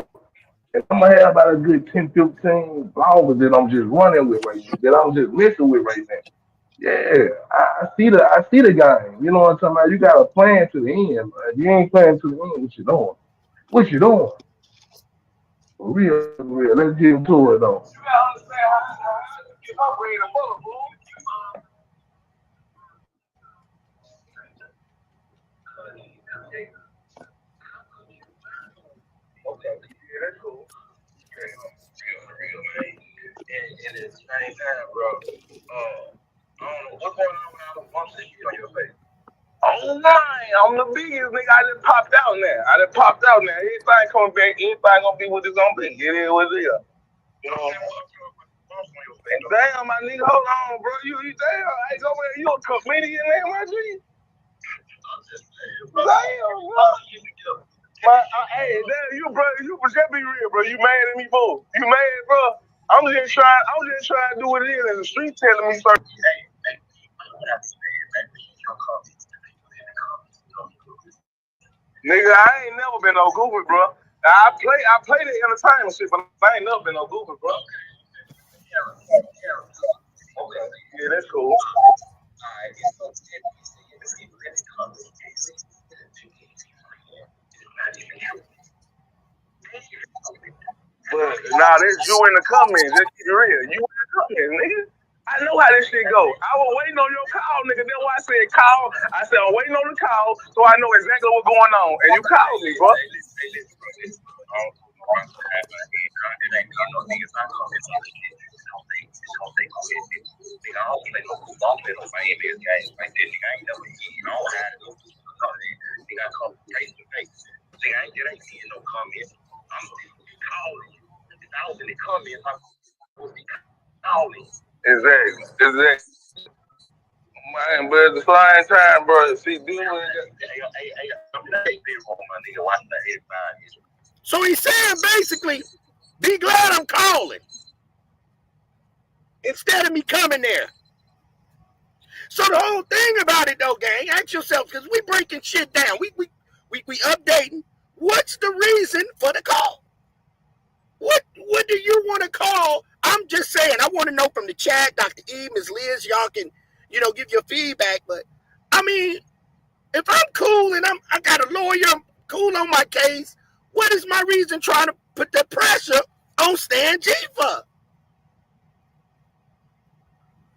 If I'm gonna have about a good 10, 15 bloggers that I'm just running with right now, that I'm just messing with right now. Yeah, I see the game. You know what I'm talking about? You got to plan to the end. If you ain't planning to the end, what you doing? What you doing? For real, for real. Let's get into it though. You gotta understand how to get my brain a bullet, bro. Okay, yeah, that's cool. Real, man. And at the same time, bro, I don't know what's going on with all the bumps that you on your face. Oh my, I'm the biggest nigga. I done popped out now. Everything coming back, anything gonna be what it's gonna be. It is what it is. You know what I'm saying? Damn, my nigga, hold on, bro. You damn, I go where you a comedian, man, my G? Damn, bro. Hey, damn, you just be real, bro. You mad at me, bro? You mad, bro? I'm just trying to do what it is. And the street telling me something. Nigga, I ain't never been no goofy, bro. Now, I play the entertainment shit, but I ain't never been no goofy, bro. Okay, yeah, that's cool. But nah, that's you in the comments. Just keep it real. You in the comments, nigga. I know how this shit go. I was waiting on your call, nigga. That's why I said call. I said I'm waiting on the call, so I know exactly what's going on. And you called me, bro. Exactly. Man, but at the same time, bro, see, So he's saying basically, be glad I'm calling instead of me coming there. So the whole thing about it, though, gang, ask yourself, because we breaking shit down. We updating. What's the reason for the call? What do you want to call? I'm just saying, I want to know from the chat, Dr. E, Ms. Liz, y'all can, give your feedback. But, I mean, if I'm cool and I got a lawyer, I'm cool on my case, what is my reason trying to put that pressure on Stan G for?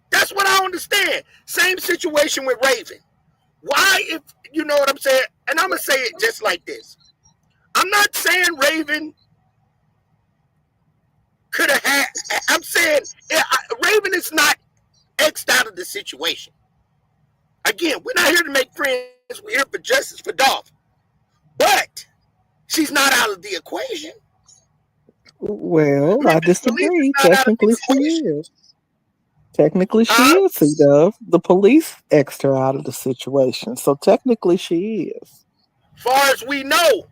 That's what I understand. Same situation with Raven. Why, if you know what I'm saying, and I'm going to say it just like this. I'm not saying Raven could have had, I'm saying Raven is not X'd out of the situation. Again, we're not here to make friends. We're here for justice for Dolph. But she's not out of the equation. Well, I disagree. Technically, she is. Technically, she is, C-Dove. The police X'd her out of the situation. So technically, she is. Far as we know,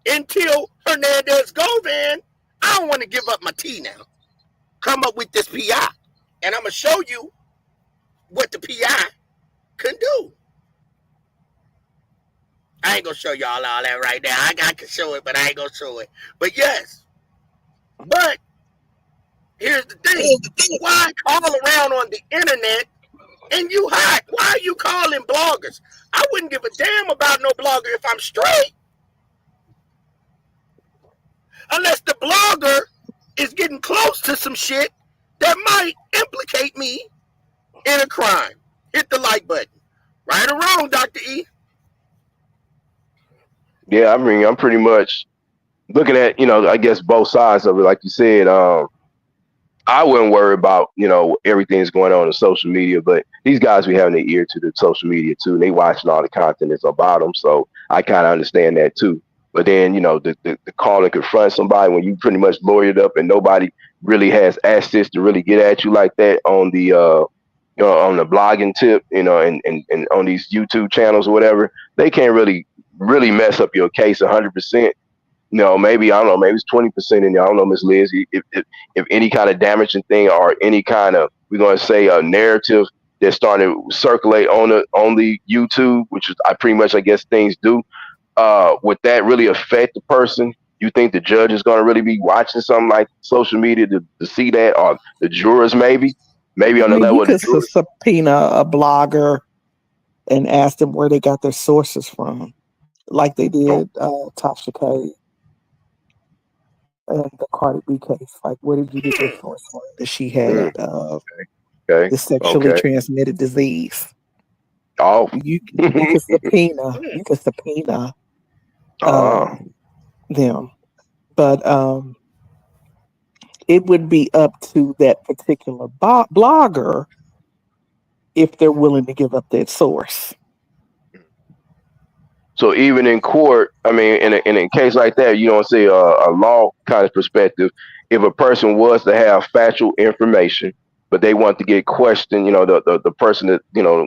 until Hernandez Govan, I don't want to give up my tea now. Come up with this PI. And I'm going to show you what the PI can do. I ain't going to show y'all all that right now. I can show it, but I ain't going to show it. But yes. But here's the thing. Why call around on the internet and you hot? Why are you calling bloggers? I wouldn't give a damn about no blogger if I'm straight. Unless the blogger is getting close to some shit that might implicate me in a crime. Hit the like button. Right or wrong, Dr. E? Yeah, I mean, I'm pretty much looking at, I guess both sides of it. Like you said, I wouldn't worry about, everything's going on in social media, but these guys be having their ear to the social media too, and they watching all the content that's about them. So I kind of understand that too. But then, the call and confront somebody when you pretty much lawyered up and nobody really has access to really get at you like that on the, on the blogging tip, and on these YouTube channels or whatever, they can't really mess up your case 100%. Maybe, I don't know, maybe it's 20% in there. I don't know, Miss Liz, if any kind of damaging thing or any kind of, we're going to say, a narrative that's starting to circulate on the YouTube, which is I pretty much, I guess, things do, would that really affect the person? You think the judge is going to really be watching something like social media to see that, or the jurors maybe on the level you of the could jurors? subpoena a blogger and ask them where they got their sources from, like they did Tasha K and the Cardi B case. Like, where did you get your source from that she had this sexually transmitted disease? Oh, you could subpoena. You could subpoena them, but it would be up to that particular blogger if they're willing to give up that source. So even in court, I mean, in a case like that, you don't see a law kind of perspective. If a person was to have factual information, but they want to get questioned, the person that,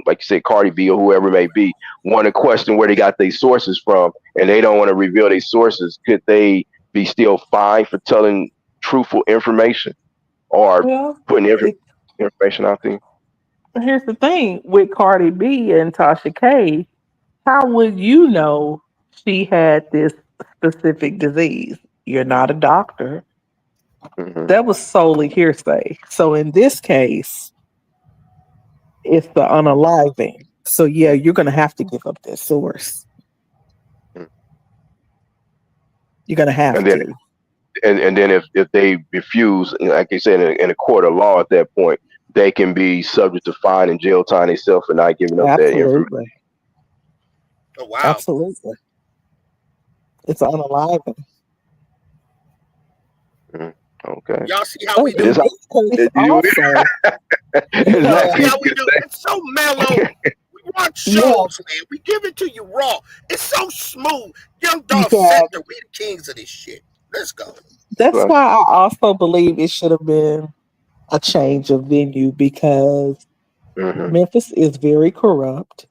like you said, Cardi B or whoever it may be, want to question where they got their sources from, and they don't want to reveal their sources, could they be still fined for telling truthful information or putting information out there? Here's the thing with Cardi B and Tasha K. How would you know she had this specific disease? You're not a doctor. Mm-hmm. That was solely hearsay. So in this case, it's the unaliving. So yeah, you're going to have to give up that source. You're going to have to. And then if they refuse, like you said, in a court of law at that point, they can be subject to fine and jail time themselves for not giving up that information. Oh, wow. Absolutely. It's unaliving. Okay. Y'all see how we do? Also, Y'all see how we do? It's so mellow. We watch shows, man. We give it to you raw. It's so smooth. Young Dolph Center, we the kings of this shit. Let's go. That's why I also believe it should have been a change of venue, because Memphis is very corrupt.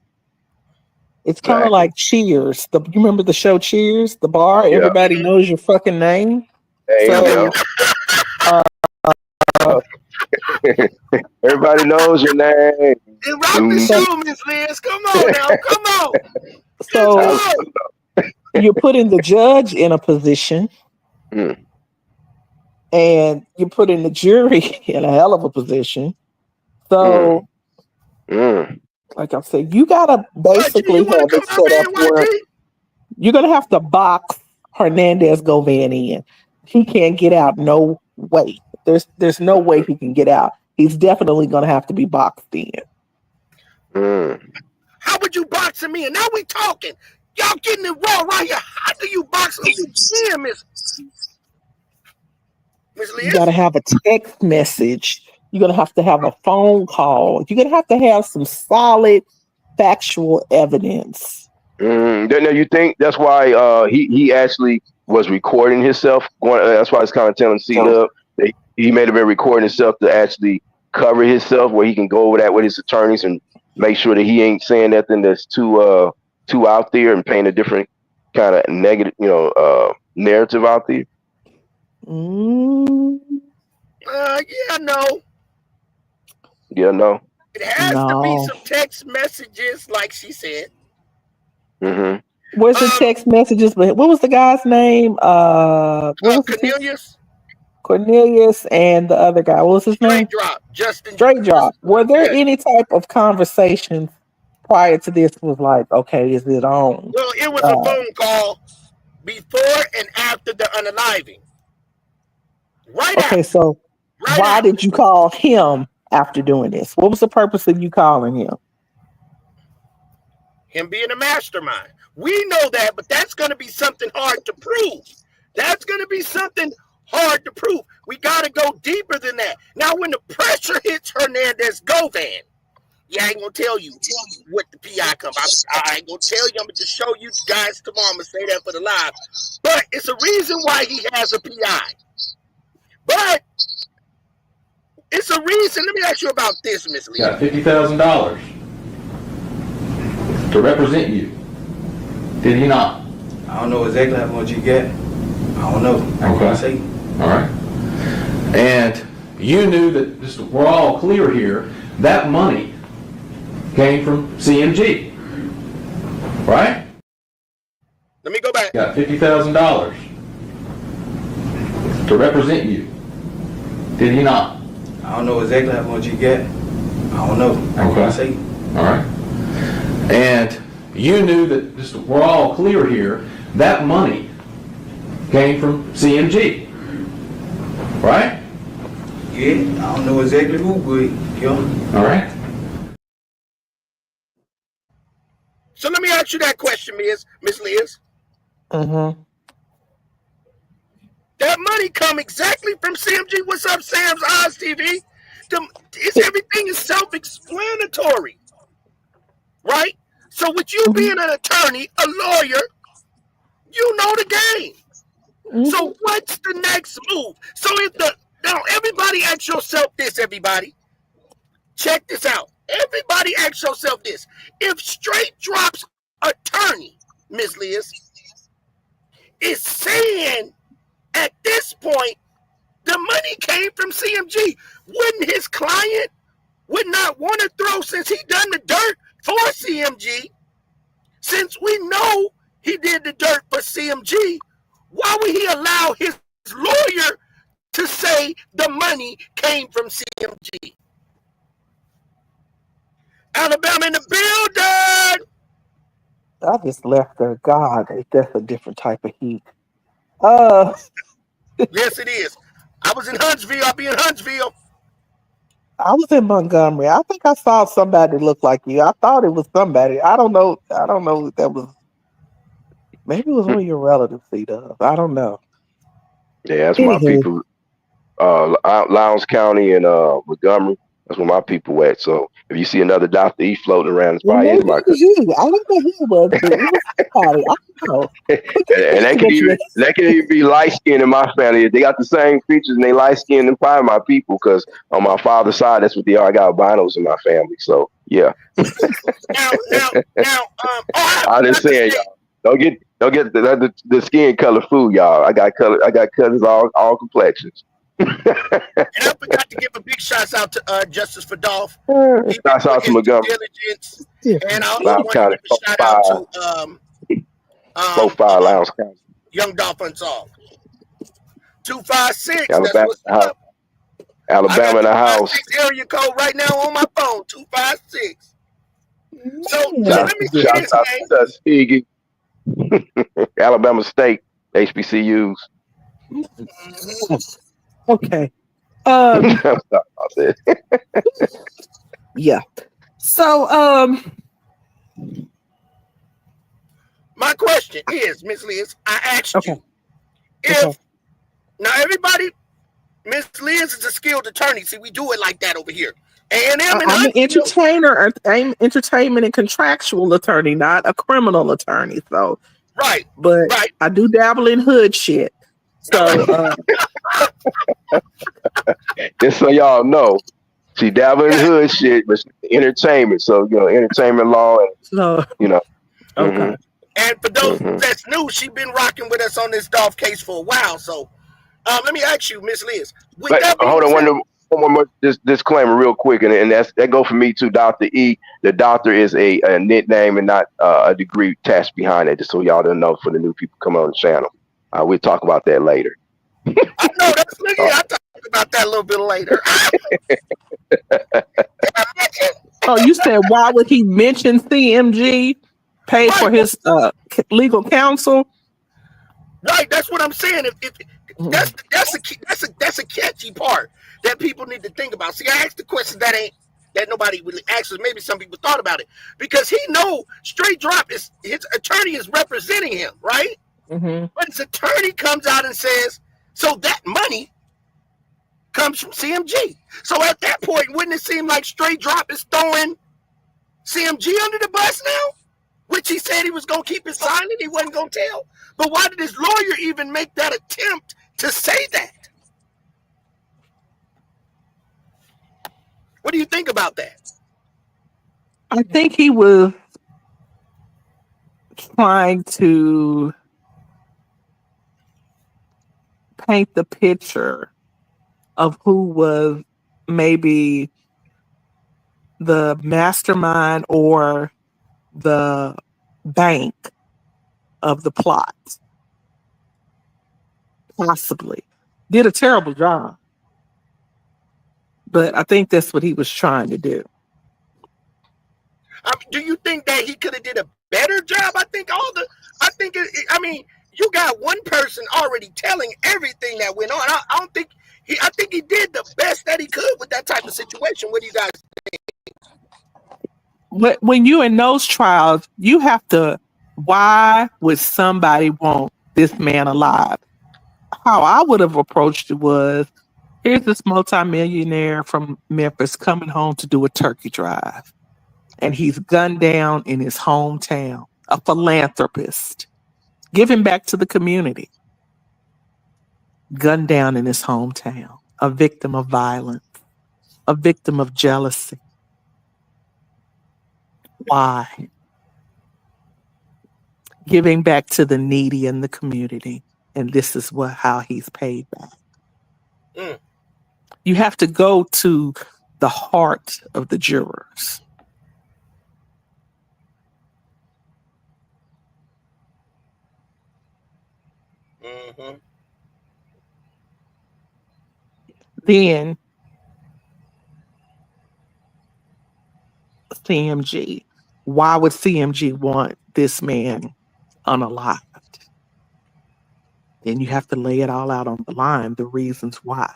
It's kind of like Cheers. You remember the show Cheers? The bar, everybody knows your fucking name. Everybody knows your name. And rock the show, Miss Liz. Come on now. Come on. So you're putting the judge in a position, and you're putting the jury in a hell of a position. So, like I said, you gotta basically have it set up where you're gonna have to box Hernandez Govan in. He can't get out. No way. There's no way he can get out. He's definitely gonna have to be boxed in. How would you box him in? Now we talking. Y'all getting it raw right here. How do you box him in, Miss Liz? You gotta have a text message. You're gonna have to have a phone call. You're gonna have to have some solid factual evidence. Now you think that's why he actually was recording himself? That's why it's kind of telling C-Dub that he may have been recording himself to actually cover himself, where he can go over that with his attorneys and make sure that he ain't saying nothing that's too out there and paint a different kind of negative, narrative out there. Yeah, no. Yeah, no. It has to be some text messages, like she said. Where's the text messages? But what was the guy's name? What was Cornelius? Cornelius and the other guy. What was his name? Straight drop. Were there any type of conversations prior to this? Was like, okay, is it on? Well, it was a phone call before and after the unaliving. Okay, so why did you call him after doing this? What was the purpose of you calling him? Him being a mastermind. We know that, but that's going to be something hard to prove. That's going to be something hard to prove. We got to go deeper than that. Now, when the pressure hits Hernandez Govan, yeah, I ain't going to tell you what the PI comes. I ain't going to tell you. I'm going to just show you guys tomorrow. I'm going to say that for the live. But it's a reason why he has a PI. But it's a reason. Let me ask you about this, Miss Lee. Got $50,000 to represent you. Did he not? I don't know exactly how much you get. I don't know. I can't say. All right. And you knew that, just we're all clear here, that money came from CMG, right? Let me go back. Got $50,000 to represent you. Did he not? I don't know exactly how much you get. I don't know. I can't say. All right. And you knew that, just we're all clear here, that money came from CMG, right? Yeah, I don't know exactly who, but yeah. All right. So let me ask you that question, Miss Liz. Mm-hmm. That money come exactly from CMG. What's up, Sam's Oz TV? Everything is self-explanatory, right? So with you being an attorney, a lawyer, you know the game. So what's the next move? So now everybody ask yourself this, everybody. Check this out. Everybody ask yourself this. If Straight Drop's attorney, Ms. Liz, is saying at this point the money came from CMG, wouldn't his client would not want to throw, since he done the dirt for CMG, since we know he did the dirt for CMG, why would he allow his lawyer to say the money came from CMG? Alabama in the building. I just left there. God, that's a different type of heat. Yes, it is. I was in Huntsville. I'll be in Huntsville. I was in Montgomery. I think I saw somebody that looked like you. I thought it was somebody. I don't know if that was. Maybe it was one of your relatives, C-Dub. I don't know. Yeah, that's my people. Lowndes County and Montgomery. That's where my people at. So if you see another Dr. E floating around, it's probably Maybe it was you. I don't know who it was, but it was somebody. I don't know. and that can even be light skinned in my family. They got the same features and they light skinned and probably my people, because on my father's side, that's what they are. I got albinos in my family. So yeah. now, I'm just saying, y'all, don't get the skin color food, y'all. I got cousins all complexions. And I forgot to give a big shout out to Justice for Dolph. Shout out to Montgomery. Diligence. And I also want to give a shout out to Lowndes County. Young Dolph Unsolved. 256. Alabama, that's what's up. Alabama in the house. Area code right now on my phone. 256. So let me see this, man. Alabama State HBCUs. Okay. Yeah. So my question is, Miss Liz, I asked you if now everybody, Miss Liz is a skilled attorney. See, we do it like that over here. I'm an entertainer. I'm entertainment and contractual attorney, not a criminal attorney. So but I do dabble in hood shit. So just so y'all know, she dabble in hood shit, but she's entertainment. So entertainment law, and okay. Mm-hmm. And for those that's new, she's been rocking with us on this Dolph case for a while. So let me ask you, Miss Liz. Hold on, one more disclaimer real quick, and that go for me too, Dr. E. The doctor is a nickname and not a degree attached behind it, just so y'all don't know for the new people coming on the channel. We'll talk about that later. I know that's nigga. I'll talk about that a little bit later. Oh, you said why would he mention CMG? Pay for his legal counsel? Right, that's what I'm saying. If that's a catchy part that people need to think about. See, I asked the question that nobody really asks. Maybe some people thought about it because he know Straight Drop is his attorney is representing him, right? Mm-hmm. But his attorney comes out and says, "So that money comes from CMG. So at that point, wouldn't it seem like Straight Drop is throwing CMG under the bus now? Which he said he was going to keep it silent, he wasn't going to tell. But why did his lawyer even make that attempt to say that? What do you think about that? I think he was trying to paint the picture of who was maybe the mastermind or the bank of the plot. Possibly. Did a terrible job. But I think that's what he was trying to do. Do you think that he could have did a better job? I mean, you got one person already telling everything that went on. I think he did the best that he could with that type of situation. What do you guys think? When you're in those trials, you have to, why would somebody want this man alive? How I would have approached it was, here's this multimillionaire from Memphis coming home to do a turkey drive. And he's gunned down in his hometown, a philanthropist, giving back to the community. Gunned down in his hometown, a victim of violence, a victim of jealousy. Why? Giving back to the needy in the community. And this is how he's paid back. You have to go to the heart of the jurors. Mm-hmm. Then CMG. Why would CMG want this man unalived? Then you have to lay it all out on the line, the reasons why.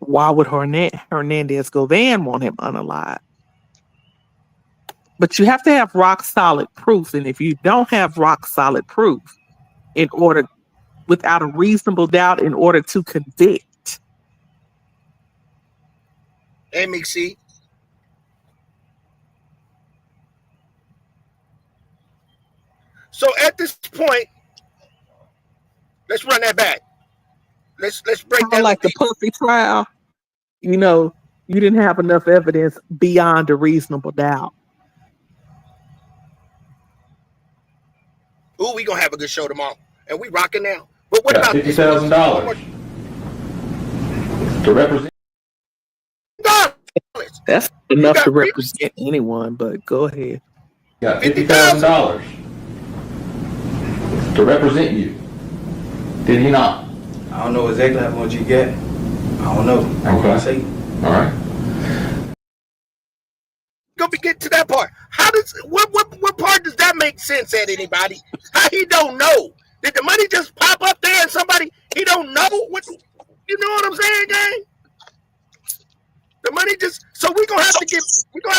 Why would Hernandez Govan want him unalived? But you have to have rock solid proof. And if you don't have rock solid proof, without a reasonable doubt, in order to convict. MEC. So at this point, let's run that back. Let's break that. Like the Puffy trial, you didn't have enough evidence beyond a reasonable doubt. Ooh, we gonna have a good show tomorrow, and we rocking now. But what about $50,000 to represent? That's enough to represent anyone. But go ahead. Got $50,000 to represent you. Did he not? I don't know exactly how much you get. I don't know. Okay. All right. Go get to that part. What part does that make sense at anybody? How he don't know? Did the money just pop up there and he don't know what? You know what I'm saying, gang? The money just. So we're gonna have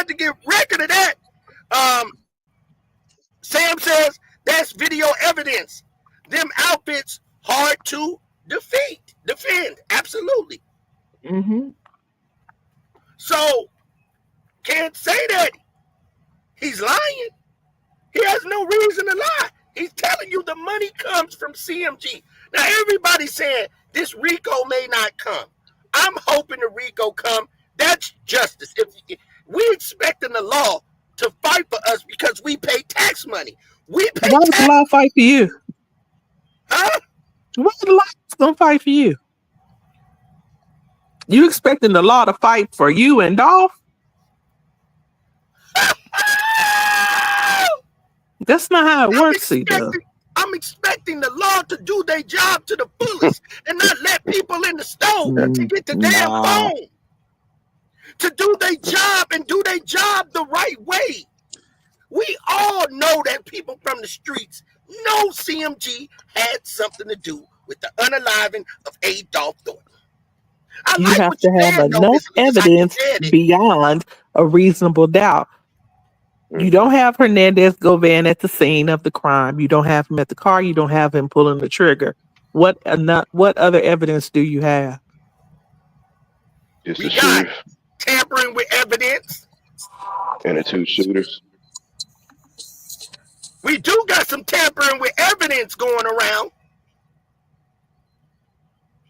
to get record of that. Sam says that's video evidence. Them outfits hard to defend. Absolutely. Mm-hmm. So can't say that he's lying. He has no reason to lie. He's telling you the money comes from CMG. Now everybody's saying this RICO may not come. I'm hoping the RICO come. That's justice. If we're expecting the law to fight for us because we pay tax money. We pay Why would the law fight for you? Huh? Why would the law gonna fight for you? You expecting the law to fight for you and Dolph? That's not how it works, I'm expecting the law to do their job to the fullest and not let people in the stove to get the damn phone. To do their job and do their job the right way. We all know that people from the streets know CMG had something to do with the unaliving of Adolph Thornton. You have to have enough evidence beyond a reasonable doubt. You don't have Hernandez Govan at the scene of the crime. You don't have him at the car. You don't have him pulling the trigger. What other evidence do you have? Just We the got shooters tampering with evidence. and the two shooters. We do got some tampering with evidence going around.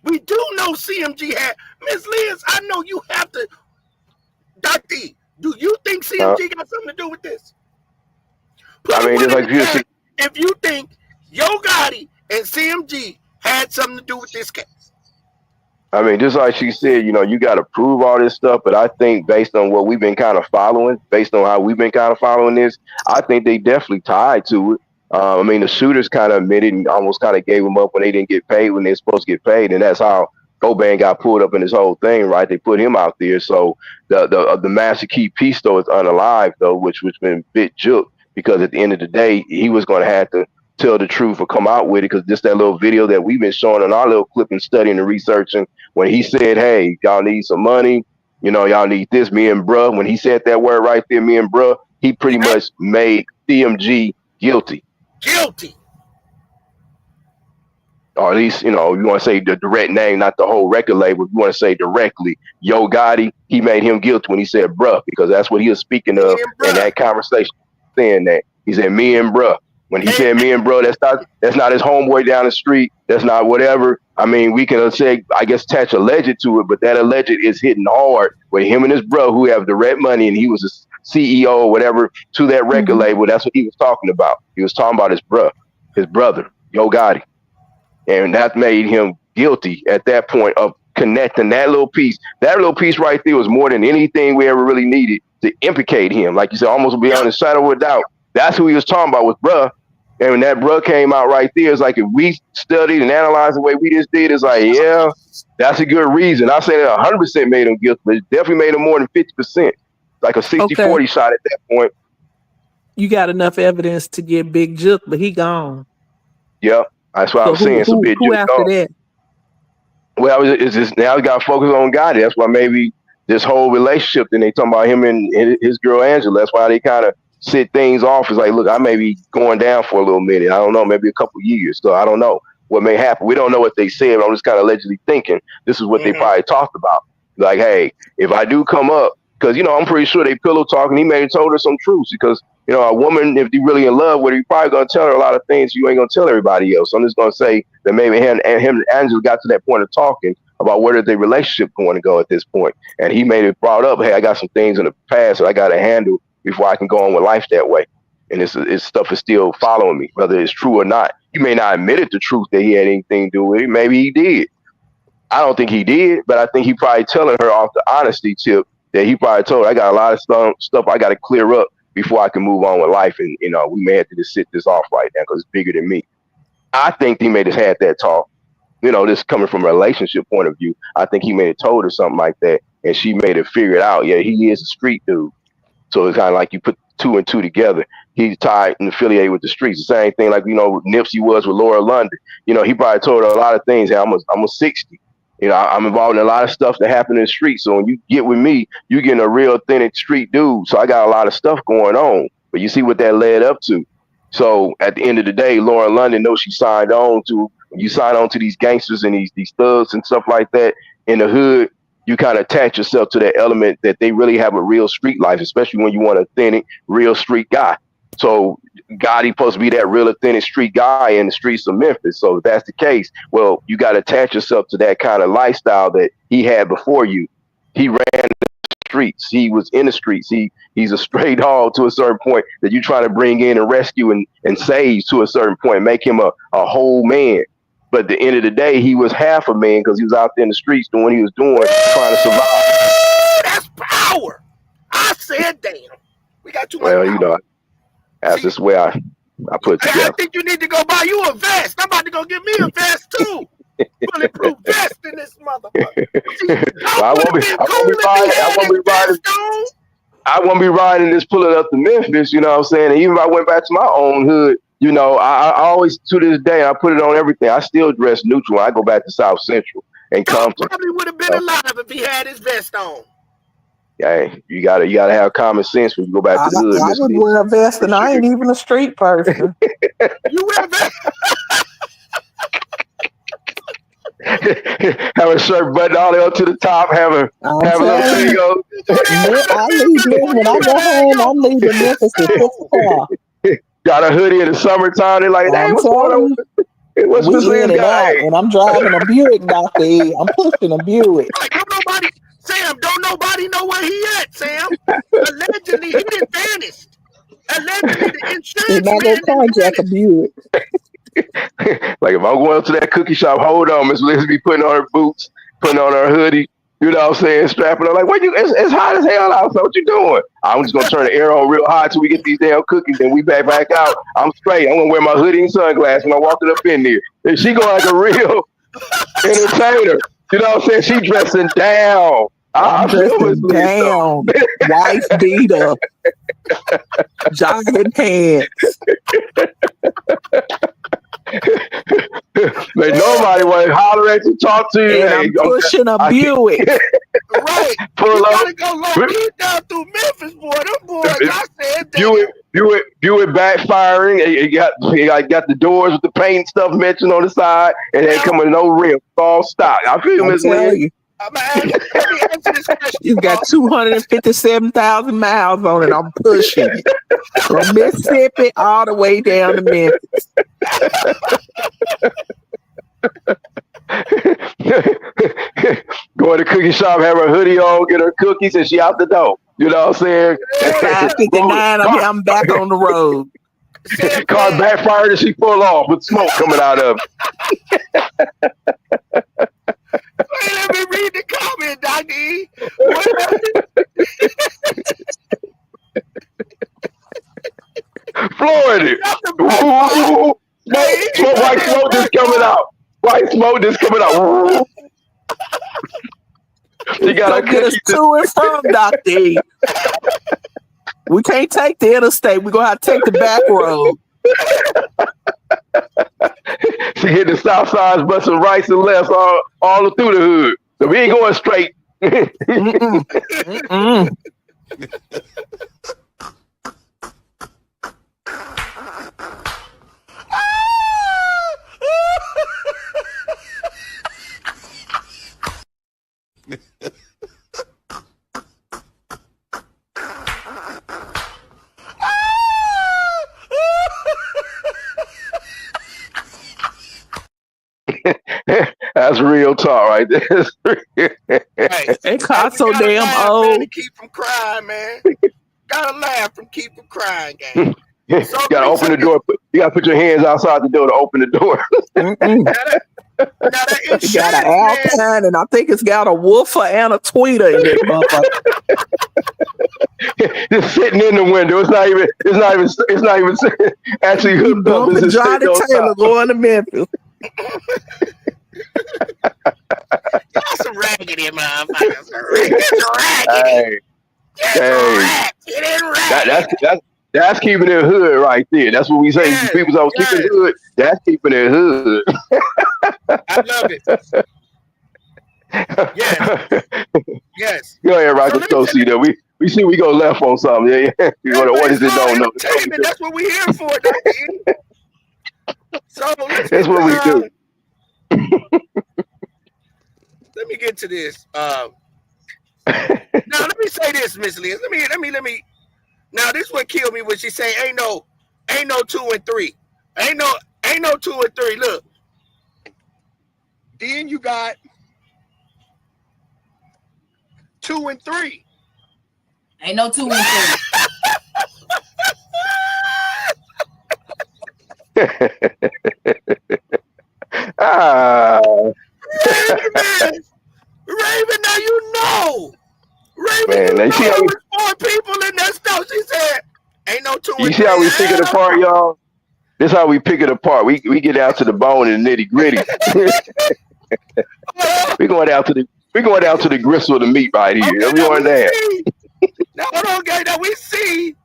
We do know CMG had Miss Liz. I know you have to. Dr. E, do you think CMG got something to do with this? Put a one in the chat if you think Yo Gotti and CMG had something to do with this case. I mean, just like she said, you got to prove all this stuff. But I think based on what we've been kind of following, based on how we've been kind of following this, I think they definitely tied to it. I mean, the shooters kind of admitted and almost kind of gave them up when they didn't get paid when they're supposed to get paid. And that's how Cobain got pulled up in this whole thing, right? They put him out there. So the Master Key piece, though, is unalive, though, which been a bit juked because at the end of the day, he was going to have to tell the truth or come out with it because just that little video that we've been showing in our little clip and studying and researching when he said, hey, y'all need some money, y'all need this, me and bruh. When he said that word right there, me and bruh, he pretty much made CMG guilty. Guilty. Or at least, you want to say the direct name, not the whole record label. You want to say directly, Yo Gotti, he made him guilty when he said bruh, because that's what he was speaking of in that conversation, saying that. He said, me and bruh. When he said me and bro, that's not his homeboy down the street. That's not whatever. I mean, we can say, I guess, attach alleged to it, but that alleged is hitting hard with him and his bro who have direct money, and he was a CEO or whatever to that record label. That's what he was talking about. He was talking about his brother, Yo Gotti. And that made him guilty at that point of connecting that little piece. That little piece right there was more than anything we ever really needed to implicate him. Like you said, almost beyond a shadow of a doubt. That's who he was talking about with bruh. And when that bruh came out right there, it's like if we studied and analyzed the way we just did, it's like, yeah, that's a good reason. I say that 100% made him guilty, but it definitely made him more than 50%. Like a 60-40 shot at that point. You got enough evidence to get Big Jook, but he gone. Yep, that's what I'm saying. So Big Jook after that? Well, it's just now we got to focus on Gotti. That's why maybe this whole relationship, then they talking about him and his girl Angela. That's why they kind of sit things off. It's like, look, I may be going down for a little minute. I don't know, maybe a couple years. So I don't know what may happen. We don't know what they said, but I'm just kind of allegedly thinking this is what they probably talked about. Like, hey, if I do come up, because, I'm pretty sure they pillow talking, he may have told her some truths because, a woman, if you really in love with her, you're probably going to tell her a lot of things you ain't going to tell everybody else. So I'm just going to say that maybe him and Angela got to that point of talking about where is their relationship going to go at this point. And he made it brought up, hey, I got some things in the past that I got to handle before I can go on with life that way. And this stuff is still following me, whether it's true or not. He may not admit it, the truth that he had anything to do with it. Maybe he did. I don't think he did, but I think he probably telling her off the honesty tip that he probably told her, I got a lot of stuff I got to clear up before I can move on with life. And, we may have to just sit this off right now because it's bigger than me. I think he may have had that talk. This coming from a relationship point of view. I think he may have told her something like that. And she made it figure it out. Yeah, he is a street dude. So it's kind of like you put 2 and 2 together. He's tied and affiliated with the streets. The same thing like, Nipsey was with Laura London. He probably told her a lot of things. Hey, I'm a 60. I'm involved in a lot of stuff that happened in the street. So when you get with me, you're getting a real authentic street dude. So I got a lot of stuff going on. But you see what that led up to. So at the end of the day, Laura London knows she signed on to, when you sign on to these gangsters and these thugs and stuff like that in the hood, you kind of attach yourself to that element that they really have a real street life, especially when you want an authentic, real street guy. So Gotti supposed to be that real authentic street guy in the streets of Memphis. So if that's the case, well, you got to attach yourself to that kind of lifestyle that he had before you. He ran the streets. He was in the streets. He's a stray dog to a certain point that you're trying to bring in and rescue and save to a certain point, make him a whole man. But at the end of the day, he was half a man because he was out there in the streets doing what he was doing, trying to survive. That's power. I said, damn. We got too much power. That's just where I put it together. I think you need to go buy you a vest. I'm about to go get me a vest too. Bulletproof vest in this motherfucker. I won't be riding this pulling up to Memphis, you know what I'm saying? And even if I went back to my own hood, I always, to this day, I put it on everything. I still dress neutral when I go back to South Central and Compton. Probably would have been alive if he had his vest on. Yeah, you gotta have common sense when you go back to the hood. I would wear a vest, and I ain't even a street person. You wear a vest? have a shirt button all the way up to the top, have a thing on. I leave Memphis when I go home. I'm leaving Memphis at 6 o'clock. Got a hoodie in the summertime. They're like, hey, what's going on? What's we this in and guy? out, and I'm driving a Buick, Dr. E. I'm pushing a Buick. Don't nobody know where he at, Sam. Allegedly, he done vanished. Allegedly, the insurance man done vanished. A Buick. Like, if I'm going up to that cookie shop, hold on, Miss Liz be putting on her boots, putting on her hoodie, you know what I'm saying, strapping her like, it's hot as hell out, so what you doing? I'm just going to turn the air on real hot till we get these damn cookies, then we back out. I'm straight. I'm going to wear my hoodie and sunglasses when I walk up in there. And she going like a real entertainer. You know what I'm saying? She dressing down. I'm dressing down. Wife beater. Jogging pants. Like, nobody want to holler at you, talk to you. And I'm pushing a Buick. Right. Pull up. You gotta go low down through Memphis, boy. Them boys, I said that. Buick backfiring. You got the doors with the paint stuff mentioned on the side, and they come with no rim, all stock. I feel Miss Lynn. You got 257,000 miles on it. I'm pushing it from Mississippi all the way down to Memphis. Go to the cookie shop, have her hoodie on, get her cookies, and she out the door. You know what I'm saying? At 5:59, I'm back on the road. Car backfired and she pull off with smoke coming out of it. Wait, let me read the comment, Doggy. Florida. White smoke just coming out. White smoke just coming out. She got to get us to and from, Dr. E. We can't take the interstate. We're going to have to take the back road. She hit the south side, busting rights and lefts all through the hood. So we ain't going straight. That's real talk right there. Right. It costs so damn old. To keep from crying, man. Gotta laugh from keep from crying, gang. You gotta open the door. You gotta put your hands outside the door to open the door. It got an Alpine, and I think it's got a woofer and a tweeter in it, Just sitting in the window. It's not even actually hooked up. This is Johnny Taylor going to Memphis. Y'all some raggedy motherfuckers. It's raggedy. That's keeping it hood right there. That's what we say. Yes, People always keeping it hood. That's keeping it hood. I love it. Yes. Go ahead, Rocket Toasty. Though we see we go left on something. Yeah. You know what is it? Don't know. That's what we're here for, Dr. So that's what we do. Let me get to this. Now let me say this, Miss Liz. Let me. Now this what killed me when she say ain't no 2 and 3. Ain't no 2 and 3. Look. Then you got 2 and 3. Ain't no 2 and 3. Raven, now you know. Raven, man, you know see how 4 people in that stuff. She said, ain't no 2 and 3. You see how we pick it apart, y'all? This is how we pick it apart. We get down to the bone and nitty gritty. We're going down to the gristle of the meat right here. Okay, we going there. Now hold on, guys. Now we see.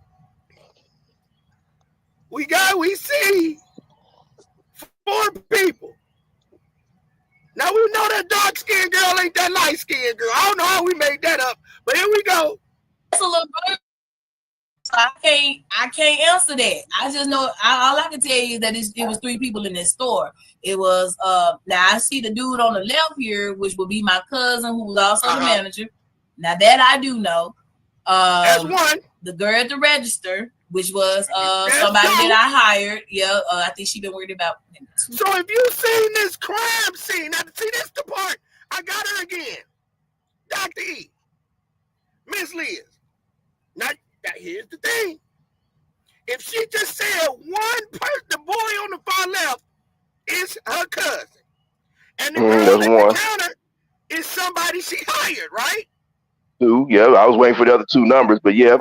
We see 4 people. Now we know that dark-skinned girl ain't that light-skinned girl. I don't know how we made that up, but here we go. It's a little bit. I can't answer that. I just know all I can tell you is that it was 3 people in this store. It was now I see the dude on the left here, which would be my cousin, who was also the manager. Now that I do know. That's one. The girl at the register, which was somebody that I hired. Yeah, I think she been worried about. So if you seen this crime scene, now see this the part. I got her again. Dr. E. Miss Liz. Now here's the thing. If she just said one person, the boy on the far left is her cousin. And the girl at the counter is somebody she hired, right? 2, yeah. I was waiting for the other 2 numbers, but yeah,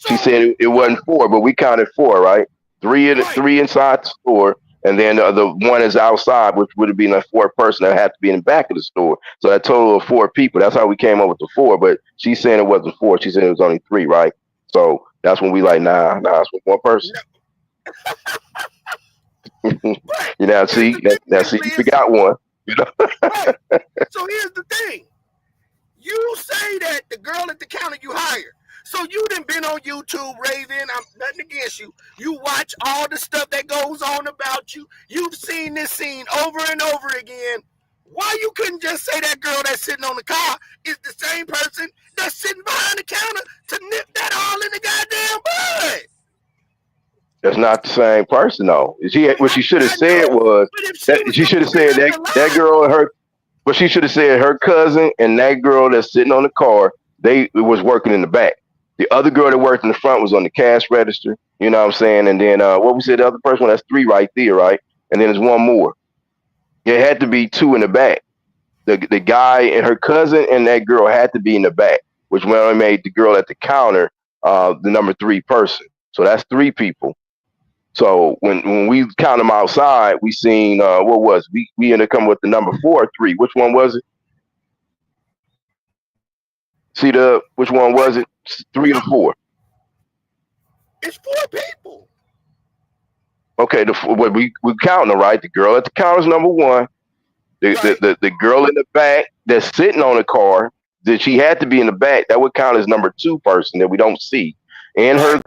she said it wasn't 4, but we counted 4, right? 3 inside the store, and then the one is outside, which would have been a 4th person that had to be in the back of the store. So that total of 4 people. That's how we came up with the 4. But she's saying it wasn't 4. She said it was only 3, right? So that's when we like, nah, it's with 1 person. You know, see, you forgot one. You know. Right. So here's the thing. You say that the girl at the counter you hired. So you done been on YouTube, Raven. I'm nothing against you. You watch all the stuff that goes on about you. You've seen this scene over and over again. Why you couldn't just say that girl that's sitting on the car is the same person that's sitting behind the counter to nip that all in the goddamn bud? That's not the same person, though. What she should have said was that she should have said that girl and her. But she should have said her cousin and that girl that's sitting on the car, they was working in the back. The other girl that worked in the front was on the cash register. You know what I'm saying? And then what we said, the other person, that's 3 right there, right? And then there's 1 more. It had to be 2 in the back. The guy and her cousin and that girl had to be in the back, which only made the girl at the counter the number 3 person. So that's 3 people. So when we count them outside, we seen what was we ended up coming with the number 4 or 3. Which one was it? See which one was it? 3 or 4? It's 4 people. Okay, we counting them, right? The girl at the counter is number 1. The girl in the back that's sitting on the car, that she had to be in the back, that would count as number 2 person that we don't see. And her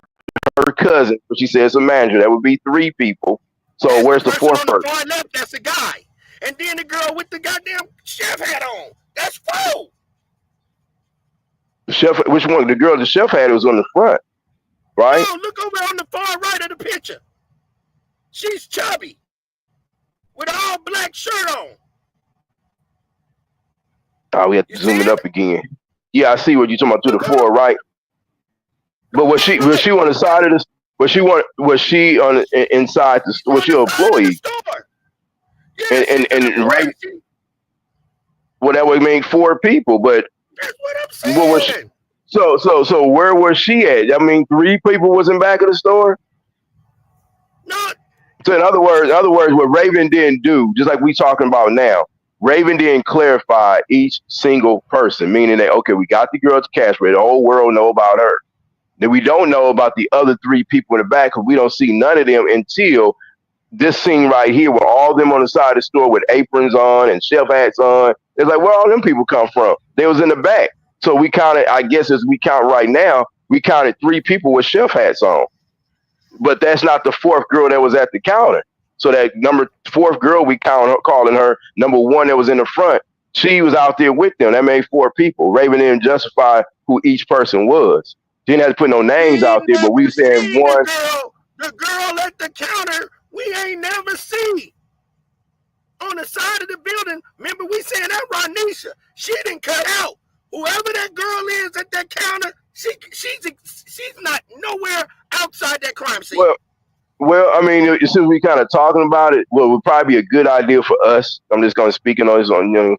cousin, but she says a manager, that would be 3 people. So that's where's the 4th person? On the far left, that's the guy. And then the girl with the goddamn chef hat on. That's 4. The chef, which one? The girl the chef hat was on the front, right? No, look over on the far right of the picture. She's chubby with an all black shirt on. Oh, we have to zoom it up again. Yeah, I see what you're talking about to the far right. But was she on the side of this? Was she on inside the store? Was she an employee? Yeah, and right. Well, that would make 4 people, but that's what I'm saying. What was she, so where was she at? I mean, 3 people was in back of the store. No. So in other words, what Raven didn't do, just like we talking about now, Raven didn't clarify each single person, meaning that okay, we got the girl at the cash register, the whole world know about her. Then we don't know about the other 3 people in the back because we don't see none of them until this scene right here, where all of them on the side of the store with aprons on and chef hats on. It's like, where all them people come from? They was in the back. So we counted, I guess as we count right now, we counted 3 people with chef hats on. But that's not the 4th girl that was at the counter. So that 4th girl we calling her number 1 that was in the front, she was out there with them. That made 4 people. Raven didn't justify who each person was. She didn't have to put no names out there, but we said 1. The girl at the counter, we ain't never seen. On the side of the building, remember we saying that Ronisha, she didn't cut out. Whoever that girl is at that counter, she's not nowhere outside that crime scene. Well, I mean, since we kind of talking about it, well, it would probably be a good idea for us. I'm just going to speak on this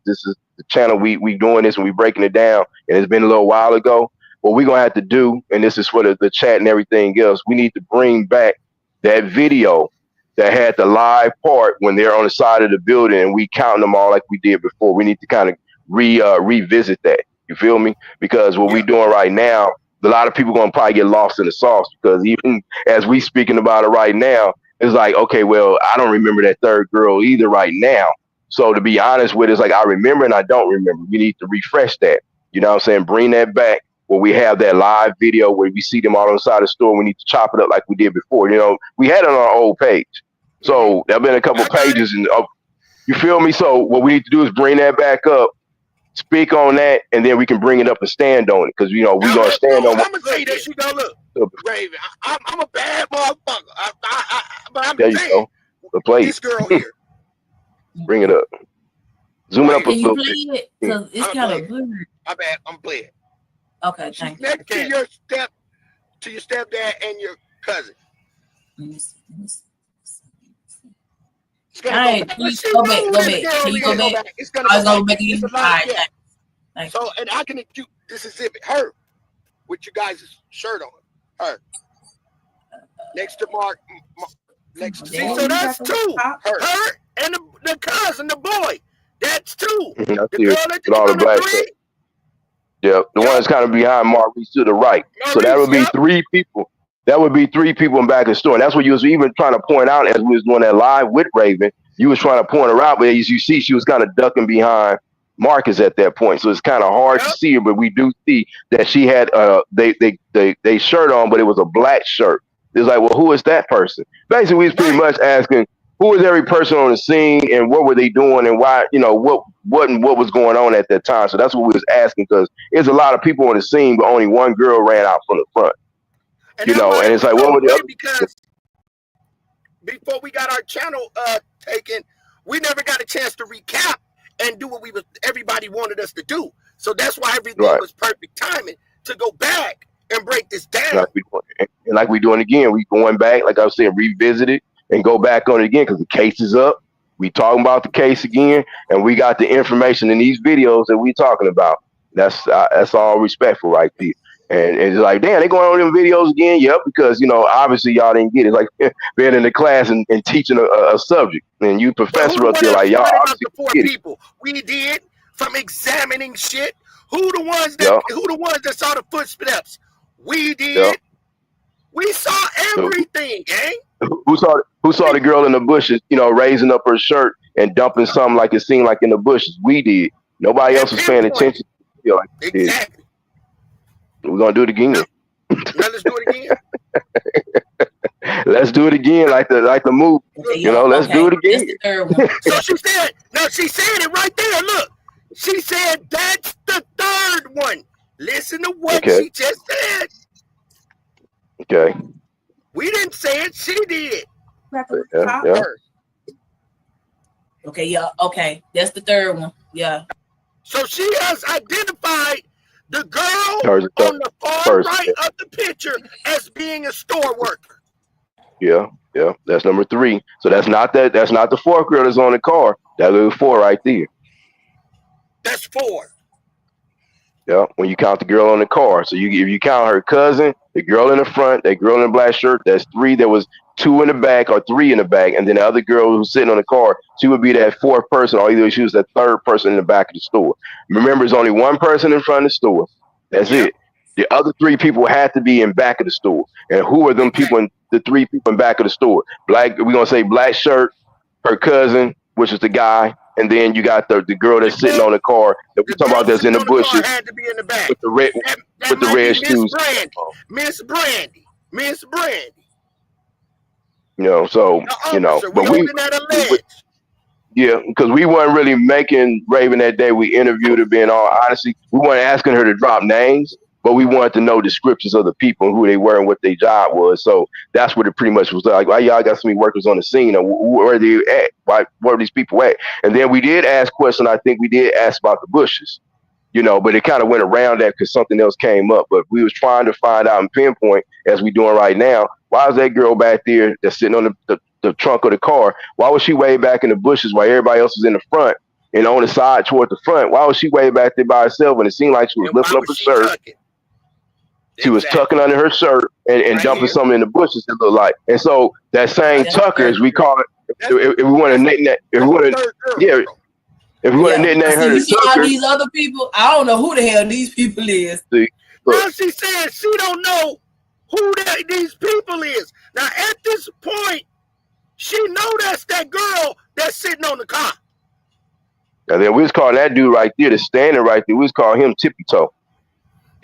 this is the channel we doing this and we breaking it down, and it's been a little while ago. What we're going to have to do, and this is for the chat and everything else, we need to bring back that video that had the live part when they're on the side of the building and we counting them all like we did before. We need to kind of revisit that. You feel me? Because what we're doing right now, a lot of people going to probably get lost in the sauce because even as we speaking about it right now, it's like, okay, well, I don't remember that 3rd girl either right now. So to be honest with it, it's like I remember and I don't remember. We need to refresh that. You know what I'm saying? Bring that back where we have that live video where we see them all on the side of the store. We need to chop it up like we did before. You know, we had it on our old page. So there have been a couple pages, and you feel me? So what we need to do is bring that back up, speak on that, and then we can bring it up and stand on it. Because, you know, we're going to stand on what. I'm going to say this. You know, look, Raven, I'm a bad motherfucker. But I'm there you saying, go. Play this girl here. Bring it up. Zoom it up a Can you little play bit. it? Because it's kind of blurry. My bad. I'm playing. Okay, thank you. Next to your stepdad and your cousin. All right, please go back. Can you go back? It's gonna go back. Again. All right, thanks. So, and I can do this exhibit her with you guys' shirt on. Her next to Mark. Next to so that's two. Her and the cousin, the boy. That's two. The girl with all the black stuff. Yeah, the one that's kind of behind Maurice to the right. Maurice, so that would be three people. That would be three people in back of the store. And that's what you was even trying to point out as we was doing that live with Raven. You was trying to point her out, but as you see, she was kind of ducking behind Marcus at that point. So it's kind of hard to see her, but we do see that she had they shirt on, but it was a black shirt. It's like, well, who is that person? Basically, we was pretty much asking, who was every person on the scene and what were they doing and why, you know, what was going on at that time. So that's what we was asking, because there's a lot of people on the scene, but only one girl ran out from the front. And you know, and it's like, what were the other? Because before we got our channel taken, we never got a chance to recap and do what everybody wanted us to do. So that's why everything was perfect timing to go back and break this down. Like we doing again, we going back, like I was saying, revisit it and go back on it again, because the case is up. We talking about the case again, and we got the information in these videos that we talking about. That's all respectful right there. And it's like, damn, they going on them videos again? Yep, because, you know, obviously y'all didn't get it. Like being in the class and teaching a subject, and you professor up there like, y'all obviously the 4 people we did from examining shit. Who the ones that saw the footsteps? We did. Yep. We saw everything, gang. Who saw the girl in the bushes, you know, raising up her shirt and dumping something like it seemed like in the bushes? We did. Nobody else was paying attention. Like exactly. We're gonna do it again. Now let's do it again. Let's do it again, like the movie. You know, let's do it again. So she said it right there. Look, she said that's the third one. Listen to what she just said. Okay. We didn't say it. She did. Yeah. Okay. Yeah. Okay. That's the third one. Yeah. So she has identified the girl on the far right of the picture as being a store worker. Yeah. That's number 3. So that's not the 4th girl that's on the car. That little 4 right there. That's 4. Yeah, when you count the girl on the car. So if you count her cousin, the girl in the front, that girl in the black shirt, that's 3. There was 2 in the back or 3 in the back, and then the other girl who's sitting on the car, she would be that 4th person, or either she was the 3rd person in the back of the store. Remember, there's only 1 person in front of the store. That's it. The other 3 people had to be in back of the store. And who are them people? The 3 people in back of the store? We're gonna say black shirt, her cousin, which is the guy. And then you got the girl that's sitting on the car that we talking about that's in the bushes. Had to be in the back. With the red shoes. Miss Brandy. You know, so you know, but because we weren't really making Raven that day. We interviewed her, being all honestly, we weren't asking her to drop names, but we wanted to know descriptions of the people and who they were and what their job was. So that's what it pretty much was like. Why y'all got so many workers on the scene? Or where are they at? Where are these people at? And then we did ask questions. I think we did ask about the bushes, you know, but it kind of went around that because something else came up. But we was trying to find out and pinpoint, as we doing right now, why is that girl back there that's sitting on the trunk of the car? Why was she way back in the bushes while everybody else was in the front and on the side toward the front? Why was she way back there by herself? And it seemed like she was lifting up her shirt. She was tucking under her shirt and dumping something in the bushes, it looked like. And so that same tucker, as we call it, if we want to nickname, if we want to nickname her the tucker. These other people, I don't know who the hell these people is. Well, she said she don't know who these people is. Now, at this point, she know that's that girl that's sitting on the car. And then we was calling that dude right there, that's standing right there, we was calling him Tippy Toe.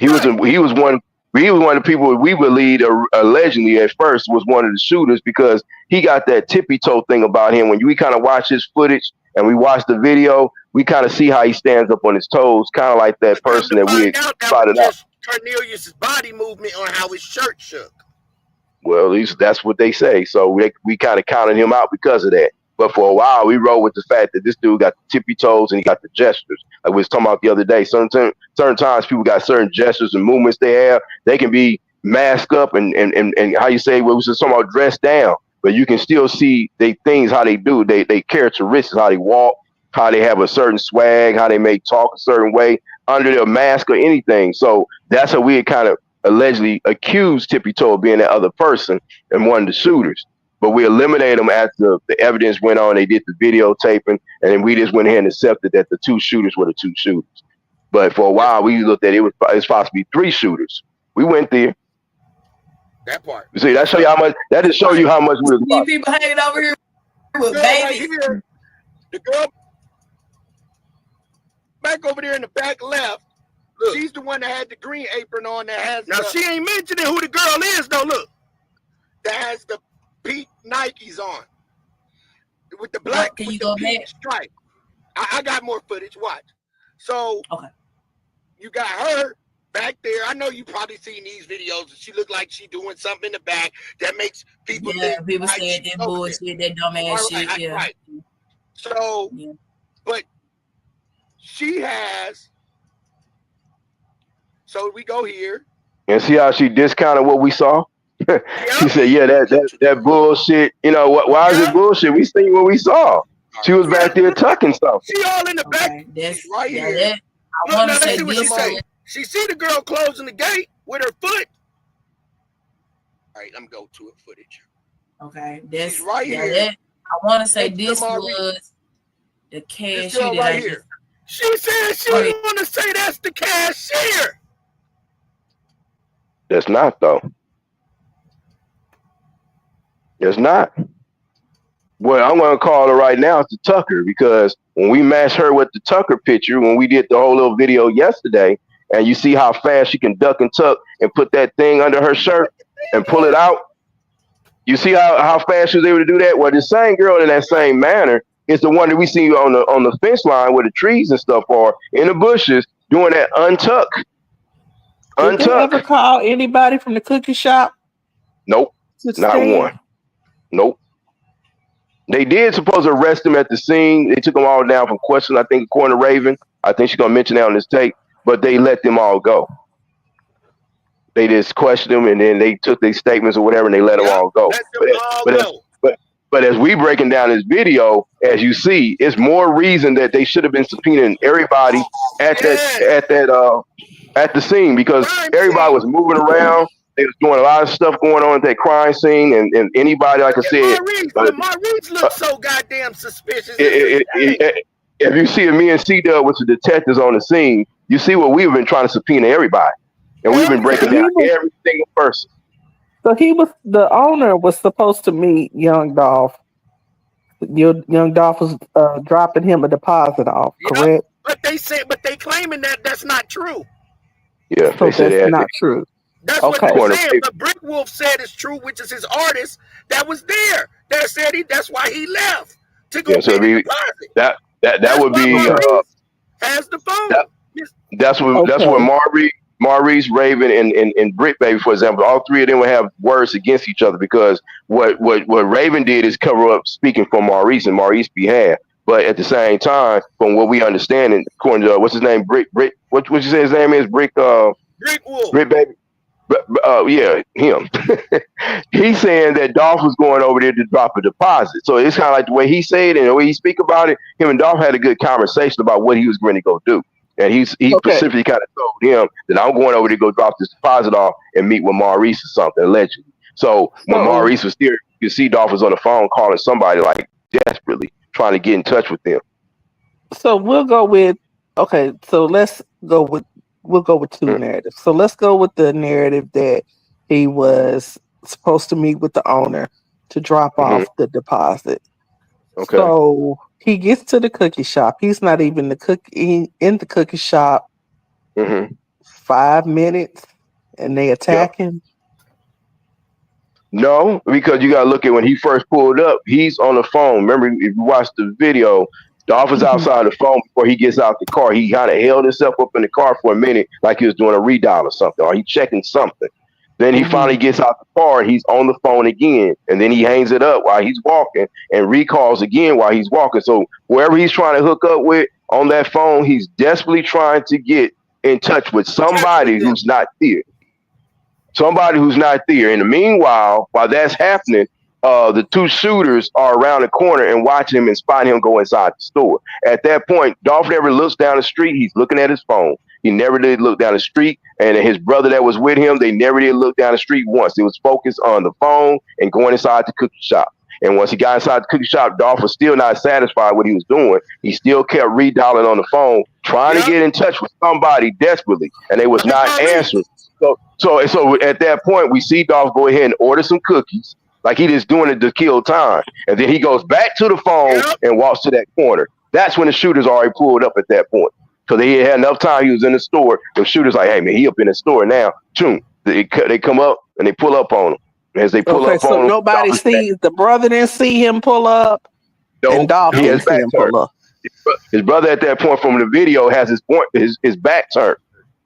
He was one. He was one of the people we believed allegedly at first was one of the shooters because he got that tippy toe thing about him. When we kind of watch his footage and we watch the video, we kind of see how he stands up on his toes, kind of like that person that we spotted out. Cornelius's body movement on how his shirt shook. Well, at least that's what they say. So we kind of counted him out because of that. But for a while, we rolled with the fact that this dude got the tippy toes and he got the gestures. Like we was talking about the other day. Certain times people got certain gestures and movements they have. They can be masked up and how you say, well, we was just talking about dressed down. But you can still see things, how they do. They characteristics, how they walk, how they have a certain swag, how they may talk a certain way under their mask or anything. So that's how we had kind of allegedly accused Tippy Toe of being that other person and one of the shooters. But we eliminated them after the evidence went on. They did the videotaping, and then we just went ahead and accepted that the two shooters were the two shooters. But for a while, we looked at it's supposed to be three shooters. We went there. That part. You see, that show you how much. That just show you how much we was. These people hanging over here with babies. Right here, the girl back over there in the back left. Look, she's the one that had the green apron on. That has. Now she ain't mentioning who the girl is though. Look, that has the pink Nikes on with the black Can you go back? stripe. I got more footage. Watch. So you got her back there. I know you probably seen these videos. She looked like she doing something in the back that makes people think people saying that bullshit, that dumbass shit. Yeah. Right. So, but she has. So we go here. And see how she discounted what we saw? She said, yeah, that bullshit. You know, why is it bullshit? We seen what we saw. She was back there tucking something. She all in the back. That's right here. I want to say what she say. She see the girl closing the gate with her foot. All right, I'm going to it footage. Okay, that's she's right here. I want to say this was the cashier right here. She said she didn't want to say that's the cashier. That's not though. It's not. Well, I'm going to call her right now to Tucker because when we matched her with the Tucker picture, when we did the whole little video yesterday, and you see how fast she can duck and tuck and put that thing under her shirt and pull it out. You see how fast she was able to do that? Well, the same girl in that same manner is the one that we see on the fence line where the trees and stuff are in the bushes doing that untuck. Did you ever call anybody from the cookie shop? Nope, not one. Nope. They did supposed to arrest him at the scene. They took them all down from question. I think according to Raven, I think she's gonna mention that on this tape. But they let them all go. They just questioned them, and then they took their statements or whatever, and they let them all go. But as we breaking down this video, as you see, it's more reason that they should have been subpoenaing everybody at the scene because everybody was moving around. They was doing a lot of stuff going on at that crime scene, and anybody, like I said, Maurice looks so goddamn suspicious. If you see me and C-Dub with the detectives on the scene, you see what we've been trying to subpoena everybody, and we've been breaking down every single person. So the owner was supposed to meet Young Dolph. Young Dolph was dropping him a deposit off, correct? But they claiming that that's not true. Yeah, so that's not true. That's what they're saying. But Brick Wolf said it's true, which is his artist that was there. That said that's why he left to go pay the deposit. That would be has the phone. That's what Maurice, Raven, and Brick Baby, for example, all three of them would have words against each other because what Raven did is cover up speaking for Maurice and Maurice's behalf. But at the same time, from what we understand, and according to what's his name, Brick, what you say his name is Brick Wolf. Brick Baby. Yeah, him. He's saying that Dolph was going over there to drop a deposit. So it's kind of like the way he said it and the way he speak about it. Him and Dolph had a good conversation about what he was going to go do. And he specifically kind of told him that I'm going over to go drop this deposit off and meet with Maurice or something, allegedly. So when Maurice was there, you see Dolph was on the phone calling somebody like desperately trying to get in touch with them. So we'll go with two narratives. So let's go with the narrative that he was supposed to meet with the owner to drop off the deposit. Okay. So he gets to the cookie shop. He's not even in the cookie shop 5 minutes and they attack him? No, because you gotta look at when he first pulled up, he's on the phone. Remember, if you watch the video, Dolph is outside the phone before he gets out the car. He kind of held himself up in the car for a minute, like he was doing a redial or something, or he checking something. Then he finally gets out the car, he's on the phone again, and then he hangs it up while he's walking and recalls again while he's walking. So wherever he's trying to hook up with on that phone, he's desperately trying to get in touch with somebody who's not there. Somebody who's not there. In the meanwhile, while that's happening, the two shooters are around the corner and watch him and spot him go inside the store. At that point, Dolph never looks down the street. He's looking at his phone. He never did look down the street. And his brother that was with him, they never did look down the street once. It was focused on the phone and going inside the cookie shop. And once he got inside the cookie shop, Dolph was still not satisfied with what he was doing. He still kept redialing on the phone, trying to get in touch with somebody desperately, and they was not answering. So at that point, we see Dolph go ahead and order some cookies, like he just doing it to kill time. And then he goes back to the phone and walks to that corner. That's when the shooters already pulled up at that point. So they had enough time. He was in the store. The shooters like, hey, man, he up in the store now. Choom. They come up and they pull up on him. As they pull up on him. Nobody sees, the brother didn't see him pull up. No, and Dolph didn't see him pull up. His brother at that point from the video has his back turned.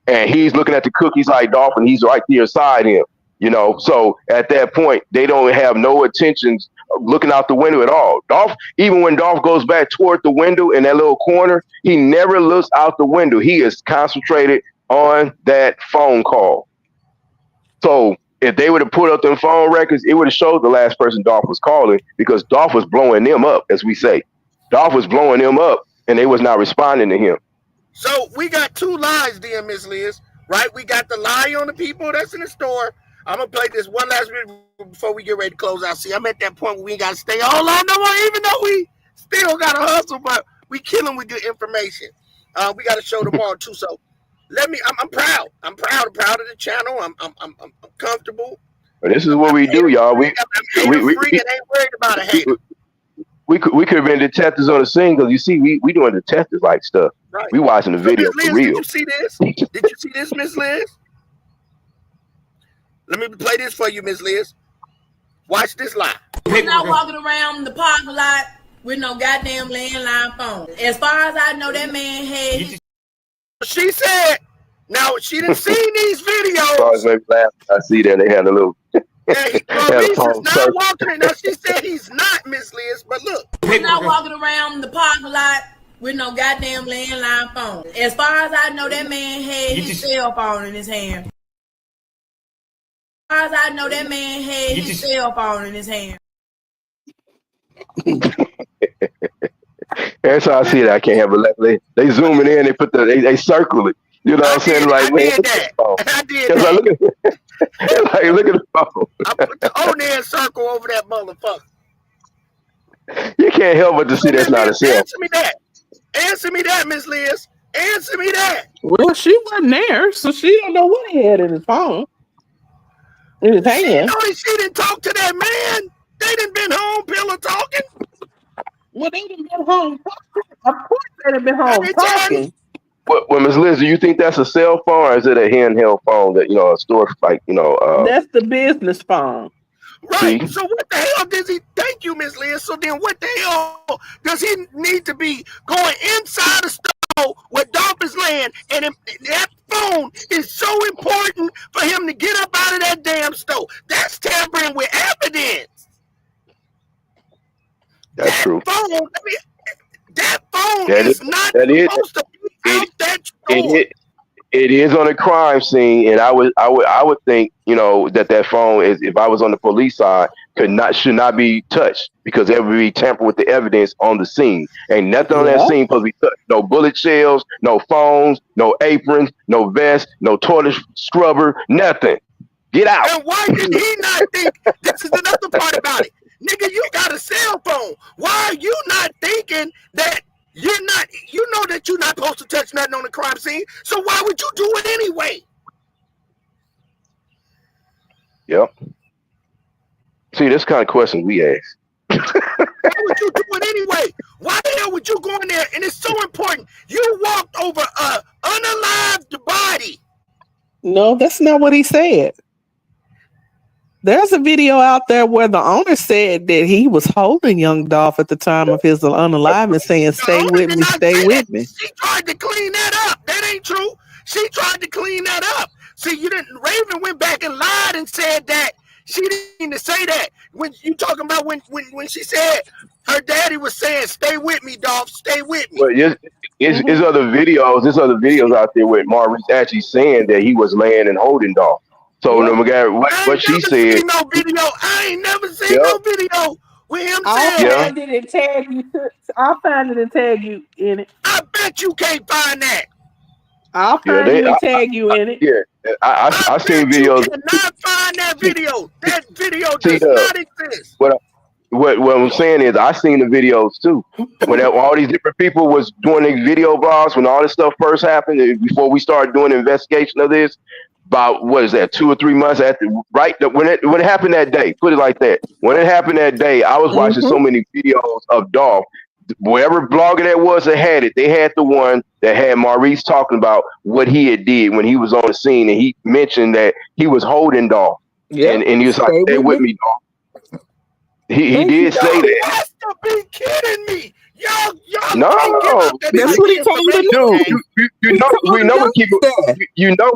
And he's looking at the cookies like Dolph, and he's right there beside him. You know, so at that point, they don't have no intentions of looking out the window at all. Dolph, even when Dolph goes back toward the window in that little corner, he never looks out the window. He is concentrated on that phone call. So if they would have put up them phone records, it would have showed the last person Dolph was calling, because Dolph was blowing them up, as we say. Dolph was blowing them up, and they was not responding to him. So we got two lies there, Miss Liz, right? We got the lie on the people that's in the store. I'm going to play this one last video before we get ready to close out. See, I'm at that point where we ain't got to stay all on no more, even though we still got to hustle, but we killing with good information. We got a show tomorrow, too. So I'm proud. I'm proud of the channel. I'm comfortable. But this is what we do, y'all. We ain't worried about a hate. We could have been detectives on the scene, because you see, we doing detectives like stuff. Right. We watching the video for real. Did you see this? Did you see this, Miss Liz? Let me play this for you, Miss Liz. Watch this live. We're not walking around the parking lot with no goddamn landline phone. As far as I know, that man had. She said, now she didn't see these videos. I see that they had a little. He's not walking in. Now she said he's not, Miss Liz, but look. We're not walking around the parking lot with no goddamn landline phone. As far as I know, that man had his cell phone in his hand. As far as I know, that man had his cell phone in his hand. Every time I see that, I can't have a they zooming in, they circle it. You know what I'm saying? Like, I did that. Look at the phone. I put the O there circle over that motherfucker. You can't help but to see that's not a cell. Answer me that. Answer me that, Miss Liz. Answer me that. Well, she wasn't there, so she don't know what he had in his phone. In his hand. She didn't talk to that man. They done been home, pillow talking. Well, they done been home talking. Of course they done been home talking. Well, Ms. Liz, do you think that's a cell phone, or is it a handheld phone that, a store, like, that's the business phone. Right. See? So what the hell does he, thank you, Miss Liz. So then what the hell does he need to be going inside the store where Dolph is laying, and that phone is so important for him to get up out of that damn store? That's tampering with evidence. That's true. That phone is not supposed to be out that store. It is on a crime scene, and I would think, that phone is, if I was on the police side, should not be touched, because it would be tampered with the evidence on the scene. Ain't nothing on that scene supposed to be touched. No bullet shells, no phones, no aprons, no vest, no toilet scrubber, nothing. Get out. And why did he not think? This is another part about it. Nigga, you got a cell phone. Why are you not thinking that you know that you're not supposed to touch nothing on the crime scene? So why would you do it anyway? Yep. See, this kind of question we ask. Why would you do it anyway? Why the hell would you go in there? And it's so important. You walked over a unalived body. No, that's not what he said. There's a video out there where the owner said that he was holding young Dolph at the time of his unalivement, saying, "Stay with me, stay with me." She tried to clean that up. That ain't true. She tried to clean that up. See, you didn't. Raven went back and lied and said that she didn't mean to say that. When you talking about when she said her daddy was saying, "Stay with me, Dolph, stay with me." But there's other videos. There's other videos out there with Maurice actually saying that he was laying and holding Dolph. So no matter what she said, no video. I ain't never seen no video with him I'll saying find it and tag you. I'll find it and tag you in it. I bet you can't find that. I'll find you and tag you in it. Yeah, I seen videos. You cannot find that video. That video does not exist. What I'm saying is, I seen the videos too. When all these different people was doing their video blogs, when all this stuff first happened, before we started doing an investigation of this, about what is that, 2 or 3 months after, right? When it happened that day, put it like that. When it happened that day, I was watching so many videos of Dolph. Wherever blogger that was that had it, they had the one that had Maurice talking about what he had did when he was on the scene, and he mentioned that he was holding Dolph, and he was like, "Stay with me, Dolph." He did say that. You have to be kidding me. Y'all No, that's what he told me to do. You know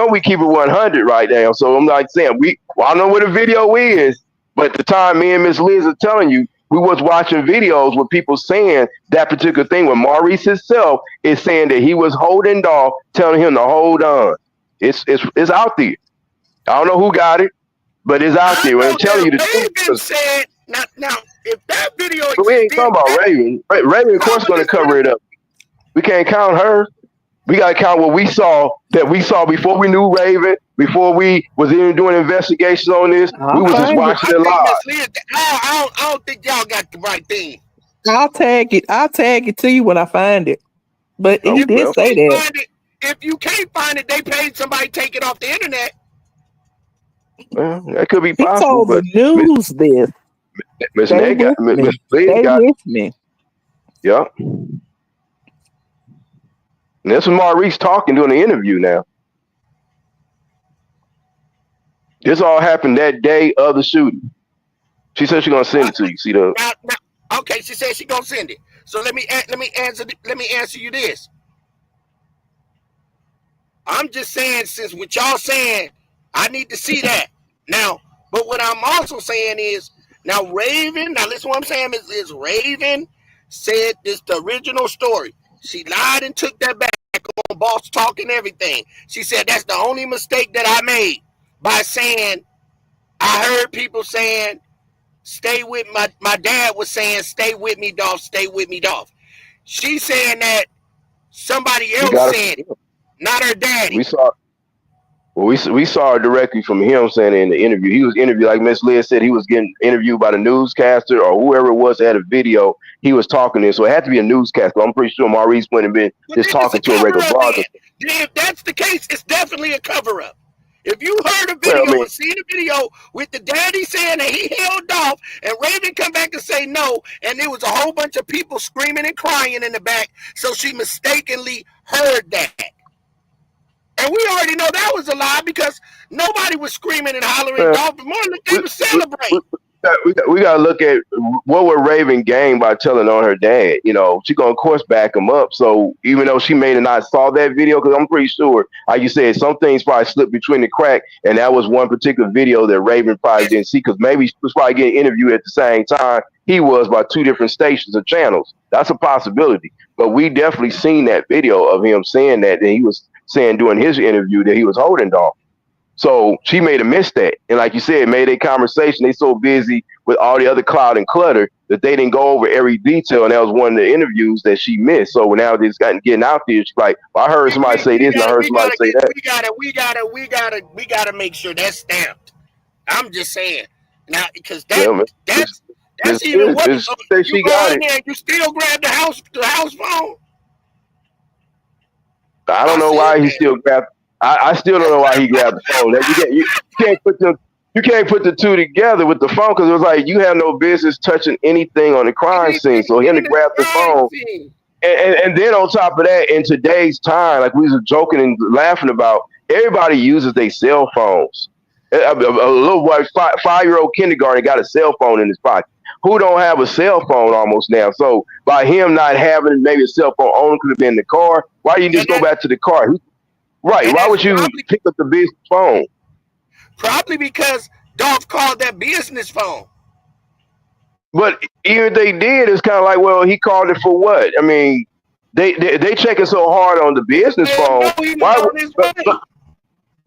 we keep it 100 right now. So I'm like saying I don't know what a video is, but the time me and Miss Liz are telling you, we was watching videos with people saying that particular thing. When Maurice himself is saying that he was holding Dolph, telling him to hold on. It's out there. I don't know who got it, but it's out there. I'm telling you the truth. Said now if that video exists, but we ain't talking about Raven. Raven, of course, going to cover it up. We can't count her. We got to count what we saw before we knew Raven, before we was even doing investigations on this. We was just watching it live. I don't think y'all got the right thing. I'll tag it to you when I find it. But he did say that. If you can't find it, they paid somebody to take it off the internet. Well, that could be possible. He told the news this. Miss Stay with me. Yep. And that's when Maurice talking during the interview now. This all happened that day of the shooting. She said she's gonna send it to you. See the okay, she said she's gonna send it. So let me answer you this. I'm just saying, since what y'all saying, I need to see that. Now, but what I'm also saying is, now Raven, now listen what I'm saying is Raven said this the original story. She lied and took that back on Boss Talk and everything. She said that's the only mistake that I made by saying, I heard people saying, stay with my dad was saying, stay with me, Dolph, stay with me, Dolph. She's saying that somebody else said it, not her daddy. We saw it directly from him saying in the interview. He was interviewed, like Miss Liz said, he was getting interviewed by the newscaster or whoever it was that had a video. He was talking to, so it had to be a newscaster. I'm pretty sure Maurice wouldn't have been just talking to a regular blogger. If that's the case, it's definitely a cover-up. If you heard a video and seen a video with the daddy saying that he held off and Raven come back and say no, and there was a whole bunch of people screaming and crying in the back, so she mistakenly heard that. And we already know that was a lie because nobody was screaming and hollering Dolph, but more like they were celebrating. We got to look at what would Raven gain by telling on her dad. You know, she going to, of course, back him up. So even though she may have not saw that video, because I'm pretty sure, like you said, some things probably slipped between the crack, and that was one particular video that Raven probably didn't see, because maybe she was probably getting interviewed at the same time he was by 2 different stations or channels. That's a possibility. But we definitely seen that video of him saying that, and he was saying during his interview that he was holding Dolph. So she made have missed that. And like you said, made a conversation. They so busy with all the other cloud and clutter that they didn't go over every detail. And that was one of the interviews that she missed. So now it's getting out there. She's like, well, I heard somebody say this and I heard somebody say that. We gotta make sure that's stamped. I'm just saying. Now, because that's even what you go in there and you still grab the house phone. I don't know why he still grabbed. I still don't know why he grabbed the phone. You can't put the 2 together with the phone, because it was like you have no business touching anything on the crime scene. So him to grab the phone, and then on top of that, in today's time, like we was joking and laughing about, Everybody uses their cell phones. A little boy, 5-year-old kindergarten got a cell phone in his pocket. Who don't have a cell phone almost now? So by him not having maybe a cell phone owner could have been in the car. Why do you just go back to the car? Right. Why would you pick up the business phone? Probably because Dolph called that business phone. But even if they did, it's kind of like, well, he called it for what? I mean, they checking so hard on the business phone. Why?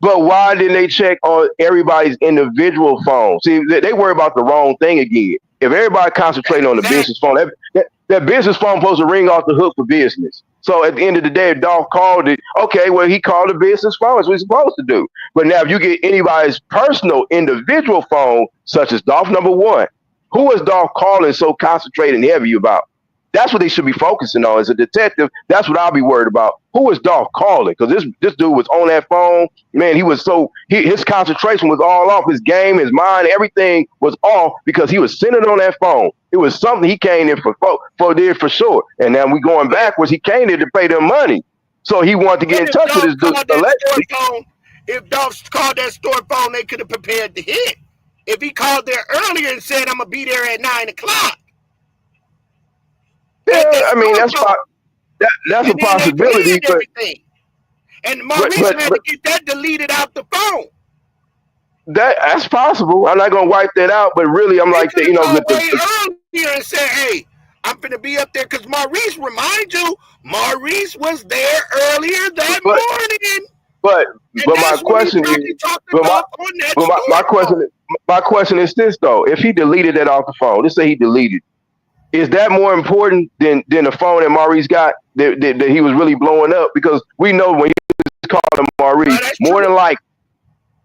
But why didn't they check on everybody's individual phone? See, they worry about the wrong thing again. If everybody concentrating on the business phone, that business phone supposed to ring off the hook for business. So at the end of the day, if Dolph called it, okay, well, he called the business phone. That's what he's supposed to do. But now if you get anybody's personal individual phone, such as Dolph number one, who is Dolph calling so concentrated and heavy about? That's what they should be focusing on. As a detective, that's what I'll be worried about. Who is Dolph calling? Because this dude was on that phone. Man, he was his concentration was all off. His game, his mind, everything was off because he was sitting on that phone. It was something he came in for sure. And now we going backwards. He came there to pay them money. So he wanted to get in touch with this dude. If Dolph called that store phone, they could have prepared the hit. If he called there earlier and said, I'm going to be there at 9 o'clock. Yeah, I mean, that's a possibility. But, and Maurice had to get that deleted out the phone. That's possible. I'm not going to wipe that out, but really, I'm like, earlier and say, hey, I'm going to be up there because Maurice, remind you, Maurice was there earlier that morning. But my question is this though: if he deleted that off the phone, let's say he deleted, is that more important than the phone that Maurice got that he was really blowing up? Because we know when he was calling Maurice, more than like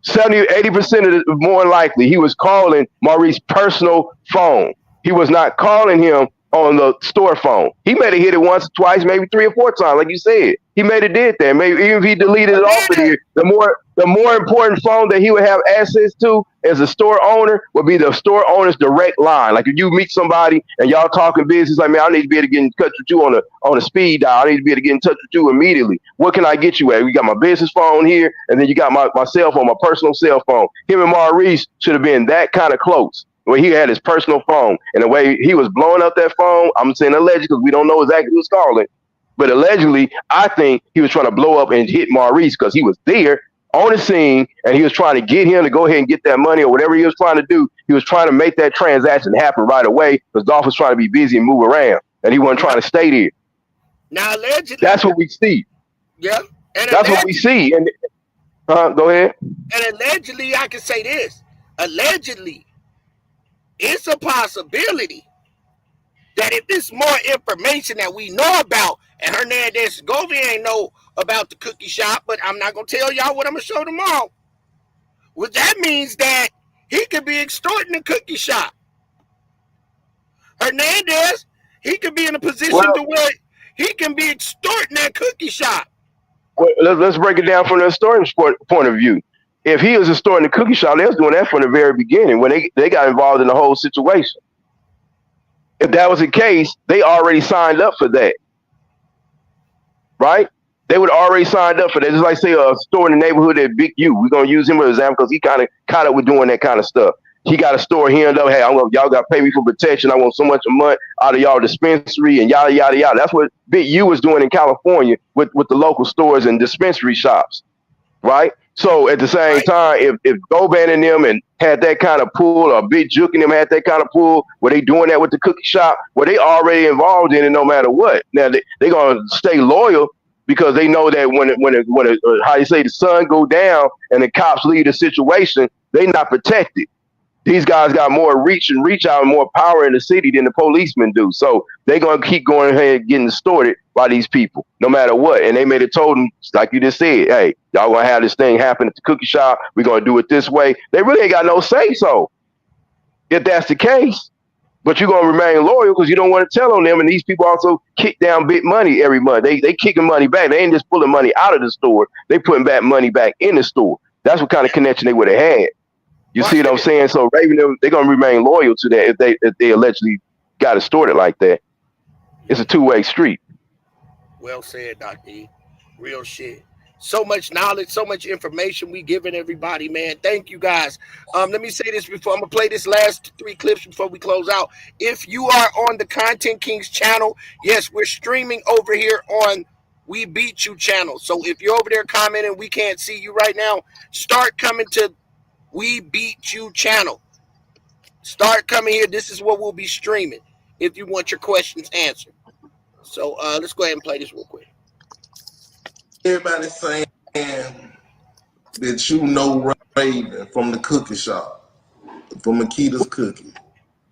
70-80% of more than likely he was calling Maurice's personal phone. He was not calling him on the store phone. He may have hit it once or twice, maybe 3 or 4 times, like you said. He may have did that. Maybe even if he deleted it off of there, the more important phone that he would have access to as a store owner would be the store owner's direct line. Like if you meet somebody and y'all talking business, like, man, I need to be able to get in touch with you on a speed dial. I need to be able to get in touch with you immediately. What can I get you at? We got my business phone here, and then you got my cell phone, my personal cell phone. Him and Maurice should have been that kind of close. Where he had his personal phone, and the way he was blowing up that phone, I'm saying allegedly because we don't know exactly who's calling, but allegedly, I think he was trying to blow up and hit Maurice because he was there on the scene, and he was trying to get him to go ahead and get that money or whatever he was trying to do. He was trying to make that transaction happen right away because Dolph was trying to be busy and move around, and he wasn't trying to stay there. Now, allegedly, that's what we see. Yeah, and that's what we see. And go ahead. And allegedly, I can say this: allegedly. It's a possibility that if there's more information that we know about, and Hernandez Govey ain't know about the cookie shop, but I'm not going to tell y'all what I'm going to show tomorrow. Well, that means that he could be extorting the cookie shop. Hernandez, he could be in a position to where he can be extorting that cookie shop. Well, let's break it down from the extortion point of view. If he was extorting the cookie shop, they was doing that from the very beginning when they got involved in the whole situation. If that was the case, they already signed up for that, right? They would already signed up for that. Just like say a store in the neighborhood at Big U. We're gonna use him as an example because he kind of was doing that kind of stuff. He got a store. He ended up, hey, y'all got to pay me for protection. I want so much a month out of y'all dispensary and yada yada yada. That's what Big U was doing in California with the local stores and dispensary shops, right? So at the same time, if Goban and them and had that kind of pull, or Big Juke and them had that kind of pull, were they doing that with the cookie shop? Well, they already involved in it no matter what. Now they gonna stay loyal because they know that when how you say the sun go down and the cops leave the situation, they not protected. These guys got more reach out and more power in the city than the policemen do. So they're going to keep going ahead and getting distorted by these people, no matter what. And they made it told them, like you just said, hey, y'all going to have this thing happen at the cookie shop. We're going to do it this way. They really ain't got no say so if that's the case. But you're going to remain loyal because you don't want to tell on them. And these people also kick down big money every month. They kicking money back. They ain't just pulling money out of the store. They putting back money back in the store. That's what kind of connection they would have had. You see what I'm saying? So Raven, they're gonna remain loyal to that if they allegedly got extorted like that. It's a two-way street. Well said, Dr. E. Real shit. So much knowledge, so much information we giving everybody, man. Thank you guys. Let me say this before I'm gonna play this last 3 clips before we close out. If you are on the Content Kings channel, yes, we're streaming over here on We Beat You channel. So if you're over there commenting, we can't see you right now, start coming to We Beat You channel. Start coming here. This is what we'll be streaming if you want your questions answered. So let's go ahead and play this real quick. Everybody's saying that you know Raven from the cookie shop, from Makita's Cookie.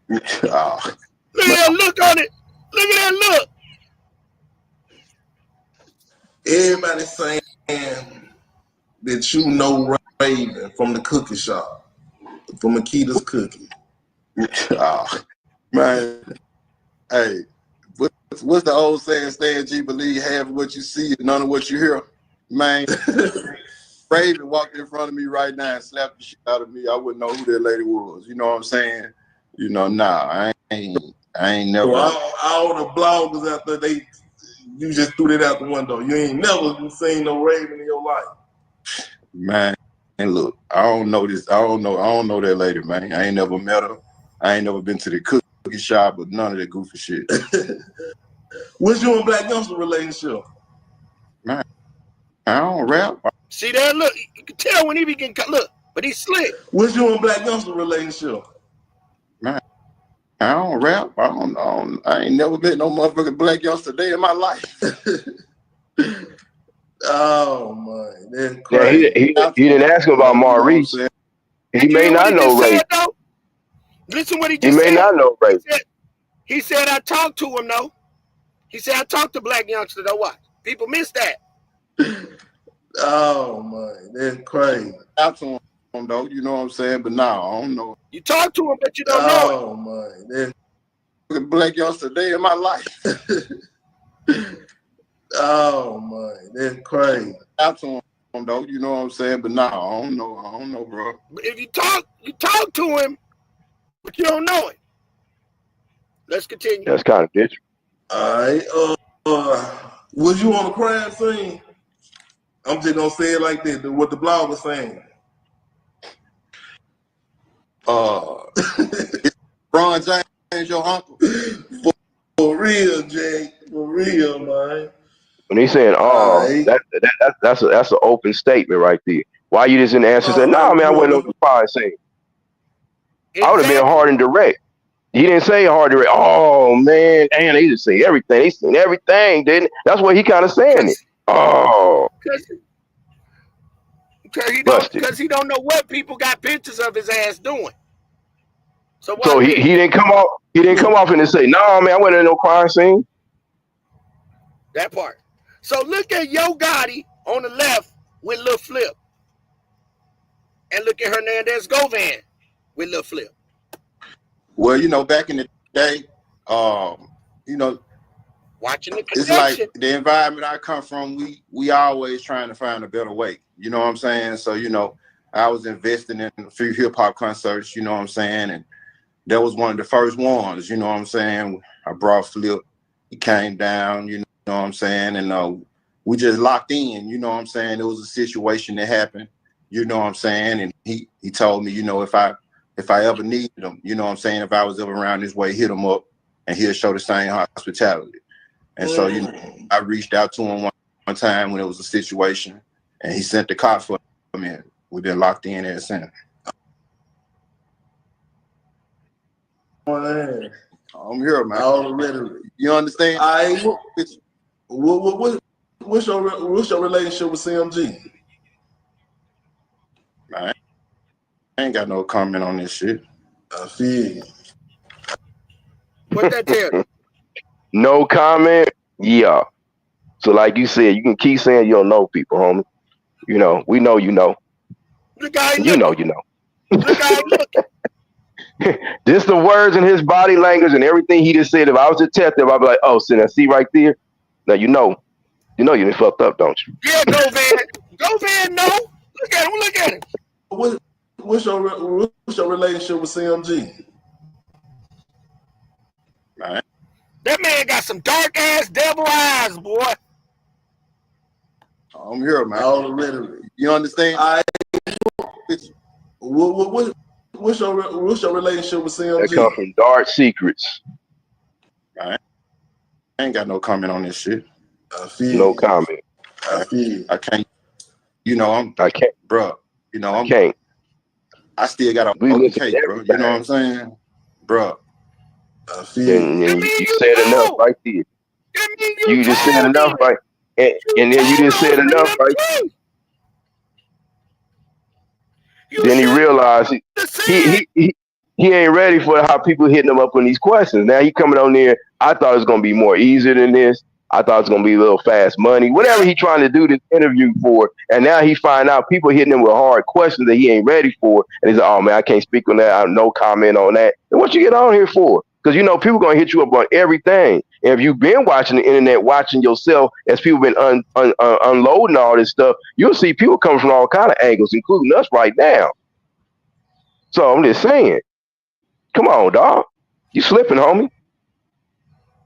Look at that look on it. Look at that look. Everybody's saying that you know Raven from the cookie shop, from Makita's Cookie. Man, hey, what's the old saying? Stan G, believe half of what you see and none of what you hear. Man, Raven walked in front of me right now and slapped the shit out of me. I wouldn't know who that lady was. You know what I'm saying? You know, I ain't never. So all the bloggers out there, you just threw that out the window. You ain't never seen no Raven in your life. Man, and look, I don't know that lady, man. I ain't never met her. I ain't never been to the cookie shop or none of that goofy shit. What's you and Black Youngster relationship? Man, I don't rap. See that? Look, you can tell when he begin. Look, but he's slick. What's you and Black Youngster relationship? Man, I don't rap. I ain't never met no motherfucking Black Youngster day in my life. Oh man, that's crazy. Yeah, he didn't ask him about Maurice. He may not know Ray. Listen what he just said. He may not know Ray. He said I talked to him though. He said I talked to Black Youngster though. What? People miss that. Oh man, that's crazy. Out to him though, you know what I'm saying? But now I don't know. You talk to him, but you don't know it. Oh man, that's Black Youngster day in my life. Oh man, that's crazy. Out to him though, you know what I'm saying? But now I don't know, bro. But if you talk to him, but you don't know it. Let's continue. That's kind of different. All right. Was you on the crime scene? I'm just gonna say it like this. What the blog was saying. Ron James, your uncle. For real, Jay. For real, man. When he's saying, that's an open statement right there. Why you just didn't answer? Said, no, man, I wasn't on the crime scene. Exactly. I would have been hard and direct. He didn't say hard direct. Oh man, and they just say everything. They seen everything, didn't it? That's what he kind of saying it. Oh, because he don't know what people got pictures of his ass doing. So he didn't come off. He didn't come off and say, "No, man, I wasn't in no crime scene." That part. So look at Yo Gotti on the left with Lil Flip, and look at Hernandez Govan with Lil Flip. Well, you know, back in the day, you know, watching the it's like the environment I come from. We always trying to find a better way. You know what I'm saying? So you know, I was investing in a few hip hop concerts. You know what I'm saying? And that was one of the first ones. You know what I'm saying? I brought Flip. He came down. You know what I'm saying? And we just locked in. You know what I'm saying? It was a situation that happened. You know what I'm saying? And he told me, you know, if I ever needed him, you know what I'm saying? If I was ever around this way, hit him up and he'll show the same hospitality. And so, you know, I reached out to him one time when it was a situation and he sent the car for me. And we've been locked in ever since. I'm here, man. Already. You understand? What's your relationship with CMG? I ain't got no comment on this shit. I feel. What that tell you? No comment. Yeah. So like you said, you can keep saying you don't know people, homie. You know, we know you know. Look how he you know you know. Look how he looking. Just the words and his body language and everything he just said. If I was a detective, I'd be like, oh, see right there. Now you know you been fucked up, don't you? Yeah, Govan, no. Look at him. What's your relationship with CMG? Man. That man got some dark ass devil eyes, boy. I I'm here, man. Already. You understand? What's your relationship with CMG? That come from dark secrets. I ain't got no comment on this shit. No comment. I can't. You know I can't, bro. You know I can't. I still got a open cake, bro. You know what I'm saying, bro? And you said enough right there. You just said enough, right? And then you just said enough, right? Then he realized he ain't ready for how people hitting him up on these questions. Now he coming on there. I thought it was gonna be more easier than this. I thought it was gonna be a little fast money. Whatever he trying to do this interview for, and now he find out people hitting him with hard questions that he ain't ready for, and he's like, "Oh man, I can't speak on that. I have no comment on that." And what you get on here for? Because you know people gonna hit you up on everything. And if you've been watching the internet, watching yourself as people been unloading all this stuff, you'll see people coming from all kind of angles, including us right now. So I'm just saying, come on, dog, you slipping, homie.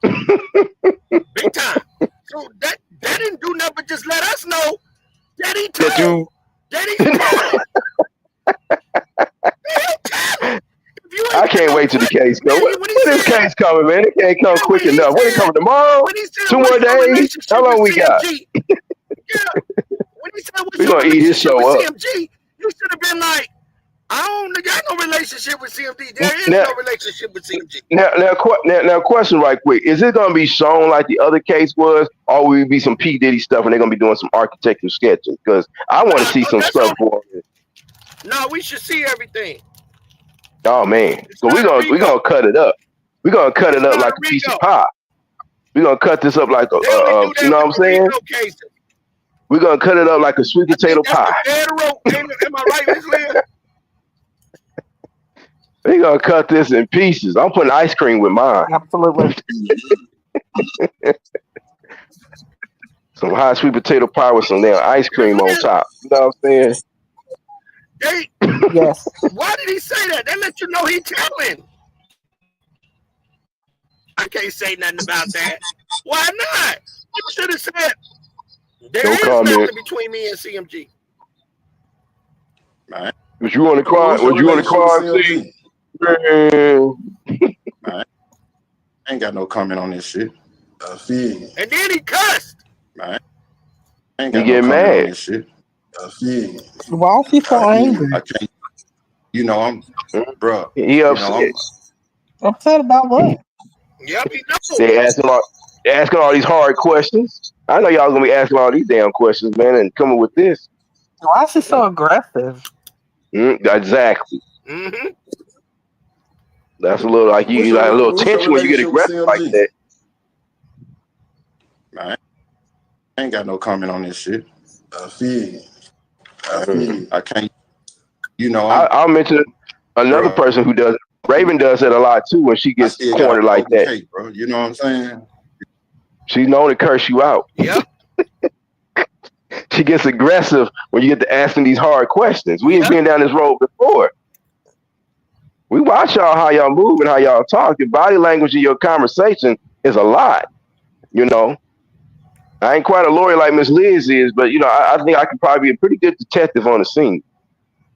Big time. So that didn't do nothing but just let us know that he told. That he told. I can't wait till the case comes. When this case coming, man? It can't come quick enough. When it coming tomorrow? 2 more days? How long we got? When he said, we're gonna eat his show up. CMG, you should have been like, I got no relationship with CMD. There is no relationship with CMG. Now, question right quick. Is it going to be shown like the other case was, or will it be some P. Diddy stuff and they're going to be doing some architectural sketching? Because I want to see some stuff for it. No, we should see everything. Oh, man. So we're gonna cut it up. We're going to cut it up like a piece of pie. We're going to cut this up like a, you know what I'm saying? We're going to cut it up like a sweet potato pie. Am I right, Ms. Lynn? They gonna cut this in pieces. I'm putting ice cream with mine. Absolutely. Some hot sweet potato pie with some damn ice cream on top. You know what I'm saying? Yes. Why did he say that? They let you know he telling. I can't say nothing about that. Why not? You should have said there is nothing between me and CMG. Right. Was you on the crime? Was you on the crime scene? I ain't got no comment on this shit. And then he cussed. I ain't got no comment on this shit. Why is he so angry? I can't. You know I'm, bro. He upset. Upset about what? Yep, he knows. They asking all these hard questions. I know y'all gonna be asking all these damn questions, man, and coming with this. Why is he so aggressive? Exactly. Mm-hmm. That's a little like you like a little tension when you get aggressive like that. I ain't got no comment on this shit. I can't. You know, I'll mention another person who does. Raven does that a lot too when she gets cornered like that. Cake, bro. You know what I'm saying? She's known to curse you out. Yep. She gets aggressive when you get to asking these hard questions. We ain't been down this road before. We watch y'all how y'all move and how y'all talk. Your body language in your conversation is a lot. You know, I ain't quite a lawyer like Miss Liz is, but you know, I think I could probably be a pretty good detective on the scene.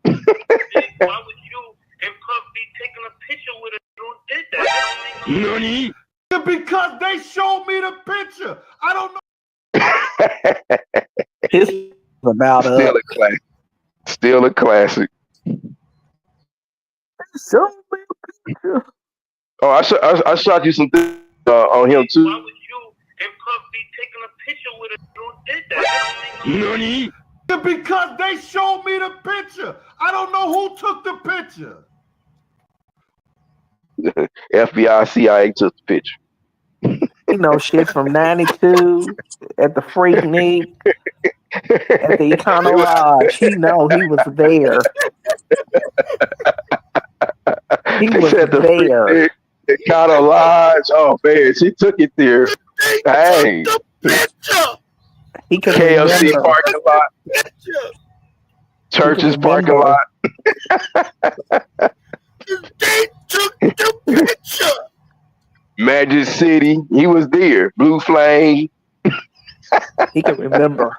Why would you and Puff be taking a picture with a dude did that? Nani? Because they showed me the picture. I don't know. It's about still a classic. Still a classic. Show me a picture. Oh, I shot you some things on him too. Why would you and Puff be taking a picture with a dude did that? Nani? Because they showed me the picture. I don't know who took the picture. FBI, CIA took the picture. You know, shit from 92 at the Freaknik, at the Econo Lodge. You know, he was there. He was there. Econo Lodge. Oh, man, she took it there. Dang. He could KFC remember. parking lot. Church's parking lot. They took the picture. Magic City. He was there. Blue Flame. He can remember.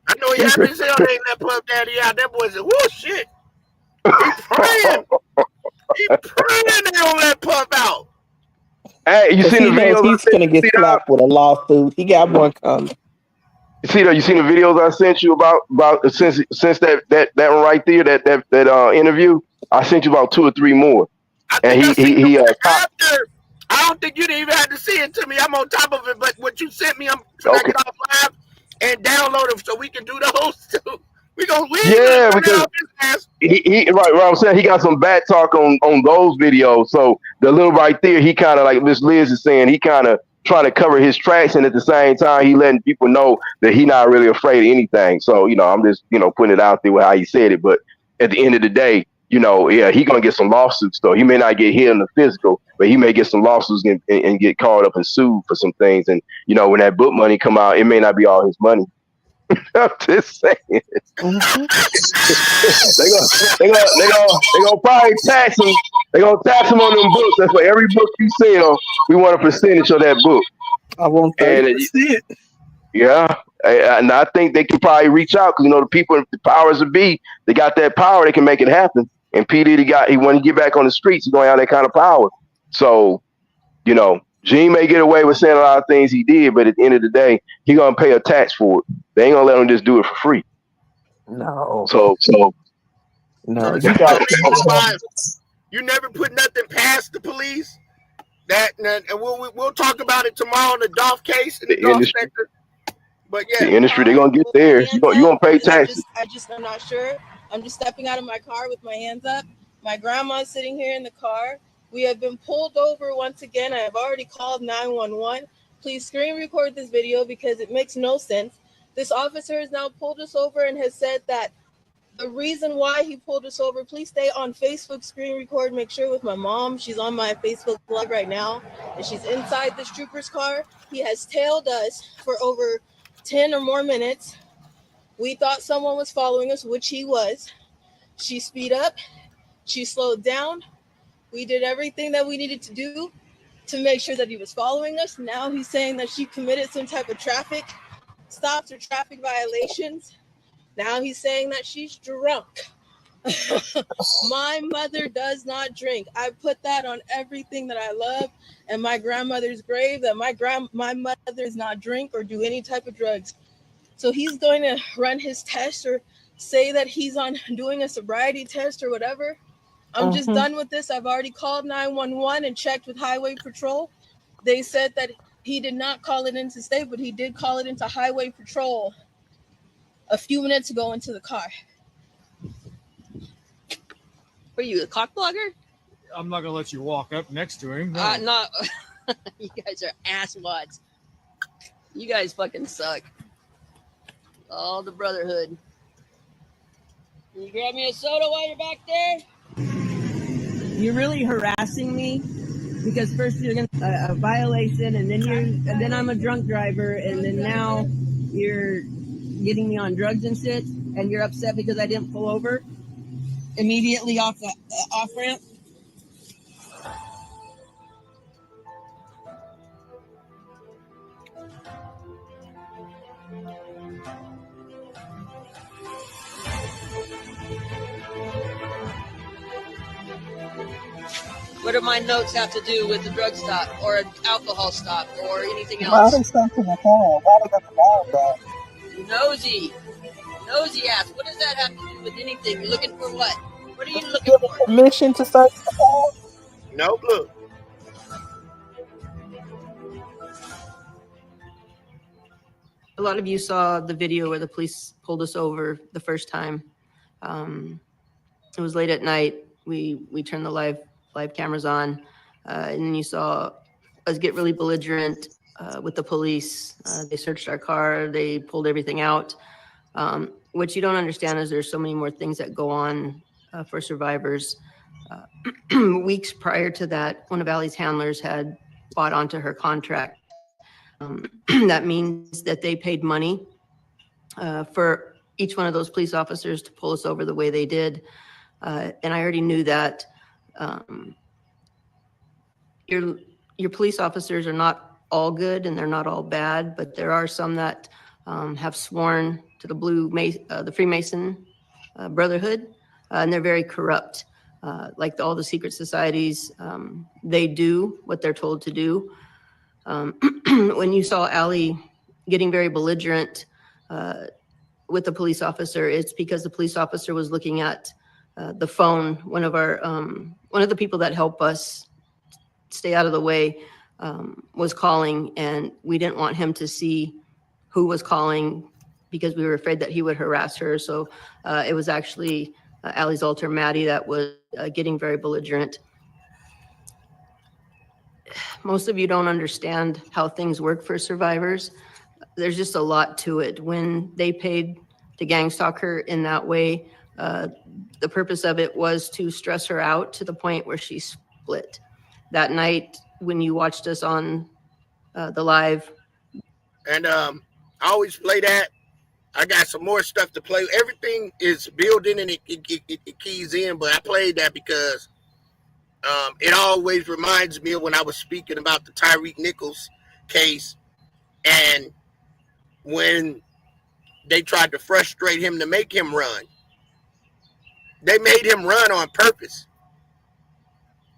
I know he happy as hell they ain't let Puff Daddy out. That boy said, "Whoa, shit." He praying. He praying they don't let Puff out. Hey, you seen the He knows videos? he's gonna get slapped with a lawsuit. He got one coming. You seen the videos I sent you about since that one right there, that interview. I sent you about 2 or 3 more. I And think I seen he it after. I don't think you didn't even have to see it to me. I'm on top of it, but what you sent me, I'm trying to get off live and download them so we can do those too. We gonna because he right. I'm saying he got some bad talk on those videos. So the little right there, he kind of like Miss Liz is saying, he kind of trying to cover his tracks, and at the same time, he letting people know that he not really afraid of anything. So I'm just putting it out there with how he said it. But at the end of the day, yeah, he gonna get some lawsuits though. He may not get hit in the physical, but he may get some lawsuits and get caught up and sued for some things. And when that book money come out, it may not be all his money. I'm just saying. Mm-hmm. they gonna probably tax him. They gonna tax him on them books. That's why every book you sell, we want a percentage of that book. I want 30%. Yeah, and I think they can probably reach out because the people, the powers that be, they got that power. They can make it happen. And P Diddy he want to get back on the streets. He's gonna have that kind of power. So Gene may get away with saying a lot of things he did, but at the end of the day, he gonna pay a tax for it. They ain't gonna let him just do it for free. No. So no, you got you never put nothing past the police. And we'll talk about it tomorrow in the Dolph case in the Dolph sector. But yeah, the industry, they're gonna get theirs. You gonna pay taxes. I'm not sure. I'm just stepping out of my car with my hands up. My grandma's sitting here in the car. We have been pulled over once again. I have already called 911. Please screen record this video because it makes no sense. This officer has now pulled us over and has said that the reason why he pulled us over, please stay on Facebook, screen record, make sure with my mom. She's on my Facebook Live right now, and she's inside this trooper's car. He has tailed us for over 10 or more minutes. We thought someone was following us, which he was. She speed up. She slowed down. We did everything that we needed to do to make sure that he was following us. Now he's saying that she committed some type of traffic stops or traffic violations. Now he's saying that she's drunk. My mother does not drink. I put that on everything that I love and my grandmother's grave, that my mother does not drink or do any type of drugs. So he's going to run his test or say that he's on doing a sobriety test or whatever. I'm just done with this. I've already called 911 and checked with Highway Patrol. They said that he did not call it into state, but he did call it into Highway Patrol a few minutes ago into the car. Are you a cock blogger? I'm not gonna let you walk up next to him. No. Not. You guys are asswads. You guys fucking suck. All the brotherhood. Can you grab me a soda while you're back there? You're really harassing me because first you're gonna a violation, and then I'm a drunk driver, and then now you're getting me on drugs and shit, and you're upset because I didn't pull over immediately off the off ramp. What do my notes have to do with the drug stop or an alcohol stop or anything Why else? they sent to the car? Why they got the ball back? Nosy ass. What does that have to do with anything? You're looking for what? What are you looking for? Permission to search the car? Nope, look. A lot of you saw the video where the police pulled us over the first time. It was late at night. We turned the live cameras on, and then you saw us get really belligerent with the police. They searched our car. They pulled everything out. What you don't understand is there's so many more things that go on for survivors. Weeks prior to that, one of Allie's handlers had bought onto her contract. That means that they paid money for each one of those police officers to pull us over the way they did. And I already knew that your police officers are not all good and they're not all bad, but there are some that have sworn to the Freemason Brotherhood, and they're very corrupt. Like all the secret societies, they do what they're told to do. When you saw Allie getting very belligerent with the police officer, it's because the police officer was looking at the phone. One of the people that help us stay out of the way was calling, and we didn't want him to see who was calling because we were afraid that he would harass her. So it was actually Allie's alter, Maddie, that was getting very belligerent. Most of you don't understand how things work for survivors. There's just a lot to it. When they paid to gang stalk her in that way, the purpose of it was to stress her out to the point where she split. That night, when you watched us on the live. And I always play that. I got some more stuff to play. Everything is building and it keys in, but I played that because it always reminds me of when I was speaking about the Tyreek Nichols case, and when they tried to frustrate him to make him run. They made him run on purpose.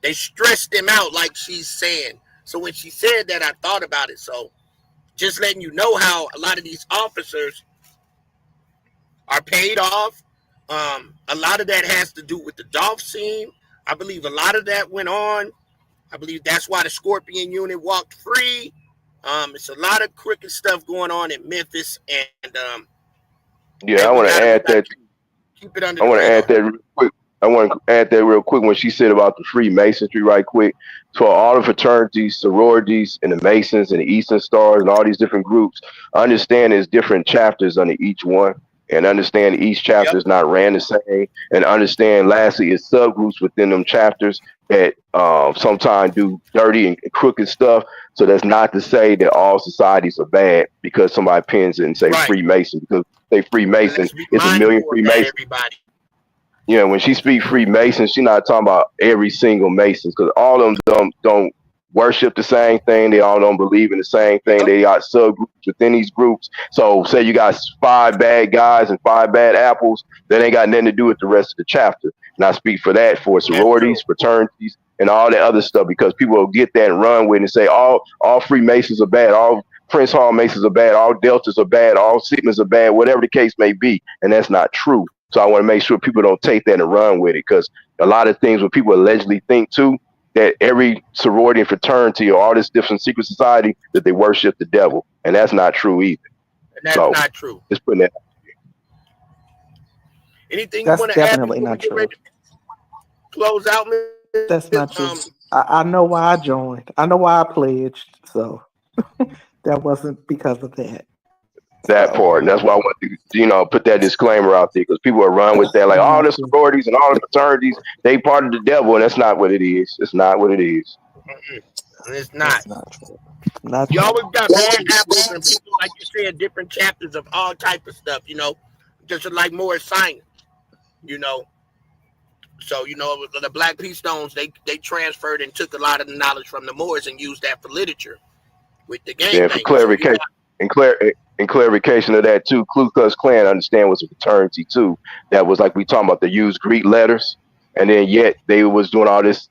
They stressed him out, like she's saying. So when she said that, I thought about it. So just letting you know how a lot of these officers are paid off. A lot of that has to do with the Dolph scene. I believe a lot of that went on. I believe that's why the Scorpion unit walked free. It's a lot of crooked stuff going on in Memphis, and yeah, I want to add that. Keep it under. I want to add that real quick. I want to add that real quick when she said about the Freemasonry, right quick. For all the fraternities, sororities, and the Masons and the Eastern Stars and all these different groups, understand there's different chapters under each one, and understand each chapter is not ran the same, and understand lastly it's subgroups within them chapters that sometimes do dirty and crooked stuff. So that's not to say that all societies are bad because somebody pins it and say Freemason, because they Freemason, it's a million Freemasons. Yeah, when she speaks Freemasons, she's not talking about every single Masons, because all of them don't worship the same thing. They all don't believe in the same thing. They got subgroups within these groups. So say you got 5 bad guys and 5 bad apples, that ain't got nothing to do with the rest of the chapter. And I speak for that for sororities, fraternities, and all that other stuff, because people will get that and run with it and say all Freemasons are bad, all Prince Hall Masons are bad, all Deltas are bad, all Sigmas are bad, whatever the case may be. And that's not true. So I want to make sure people don't take that and run with it, because a lot of things what people allegedly think too, that every sorority and fraternity or all this different secret society, that they worship the devil. And that's not true either. And that's not true. Just putting that. Anything That's you want to add definitely before not we get true. ready to close out? That's not true. I know why I joined. I know why I pledged. So that wasn't because of that. That part. And that's why I want to, put that disclaimer out there, because people are run with that, like all the sororities and all the fraternities, they part of the devil, and that's not what it is. It's not what it is. It's not. Not You always got bad apples and people, like you said, different chapters of all type of stuff, just like Morris Simon, So, the Black Peace Stones, they transferred and took a lot of the knowledge from the Moors and used that for literature with the gang. Yeah, for clarification, and clarification of that too, Ku Klux Klan, understand, was a fraternity too. That was like we talking about, they used Greek letters, and then yet they was doing all this,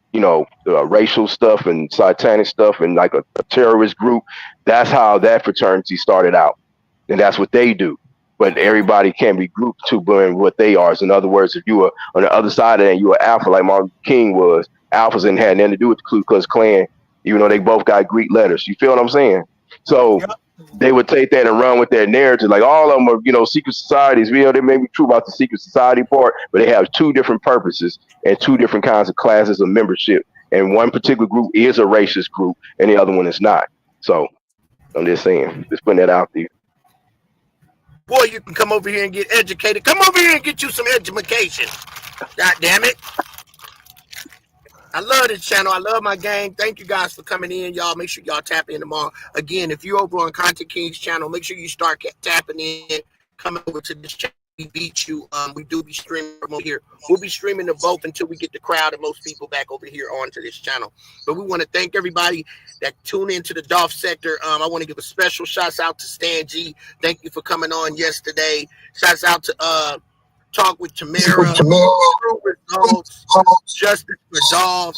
racial stuff and satanic stuff and like a terrorist group. That's how that fraternity started out, and that's what they do. But everybody can be grouped to what they are. So in other words, if you were on the other side of that, you were Alpha, like Martin Luther King was. Alphas didn't have nothing to do with the Ku Klux Klan, even though they both got Greek letters. You feel what I'm saying? So they would take that and run with that narrative. Like all of them are, secret societies. They may be true about the secret society part, but they have 2 different purposes and 2 different kinds of classes of membership. And one particular group is a racist group, and the other one is not. So I'm just saying, just putting that out there. Boy, you can come over here and get educated. Come over here and get you some education. God damn it. I love this channel. I love my gang. Thank you guys for coming in, y'all. Make sure y'all tap in tomorrow. Again, if you're over on Content King's channel, make sure you start tapping in, coming over to this channel. beat you. We do be streaming from over here. We'll be streaming to both until we get the crowd and most people back over here onto this channel. But we want to thank everybody that tune into the Dolph Sector. I want to give a special shouts out to Stan G. Thank you for coming on yesterday. Shouts out to Talk with Tamara, True Results, Justice for Dolph,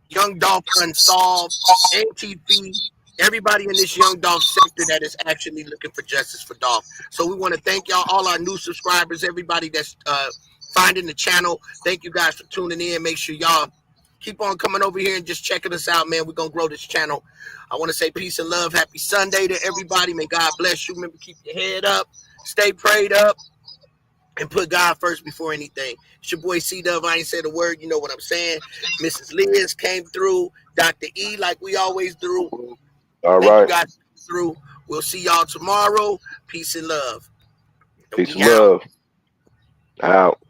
Young Dolph Unsolved, ATV, everybody in this Young Dolph sector that is actually looking for justice for Dolph. So we want to thank y'all, all our new subscribers, everybody that's finding the channel. Thank you guys for tuning in. Make sure y'all keep on coming over here and just checking us out, man. We're going to grow this channel. I want to say peace and love. Happy Sunday to everybody. May God bless you. Remember, keep your head up. Stay prayed up. And put God first before anything. It's your boy C-Dub. I ain't said a word. You know what I'm saying. Mrs. Liz came through. Dr. E, like we always do. All Thank right. you guys through. We'll see y'all tomorrow. Peace and love. Peace and love. Out.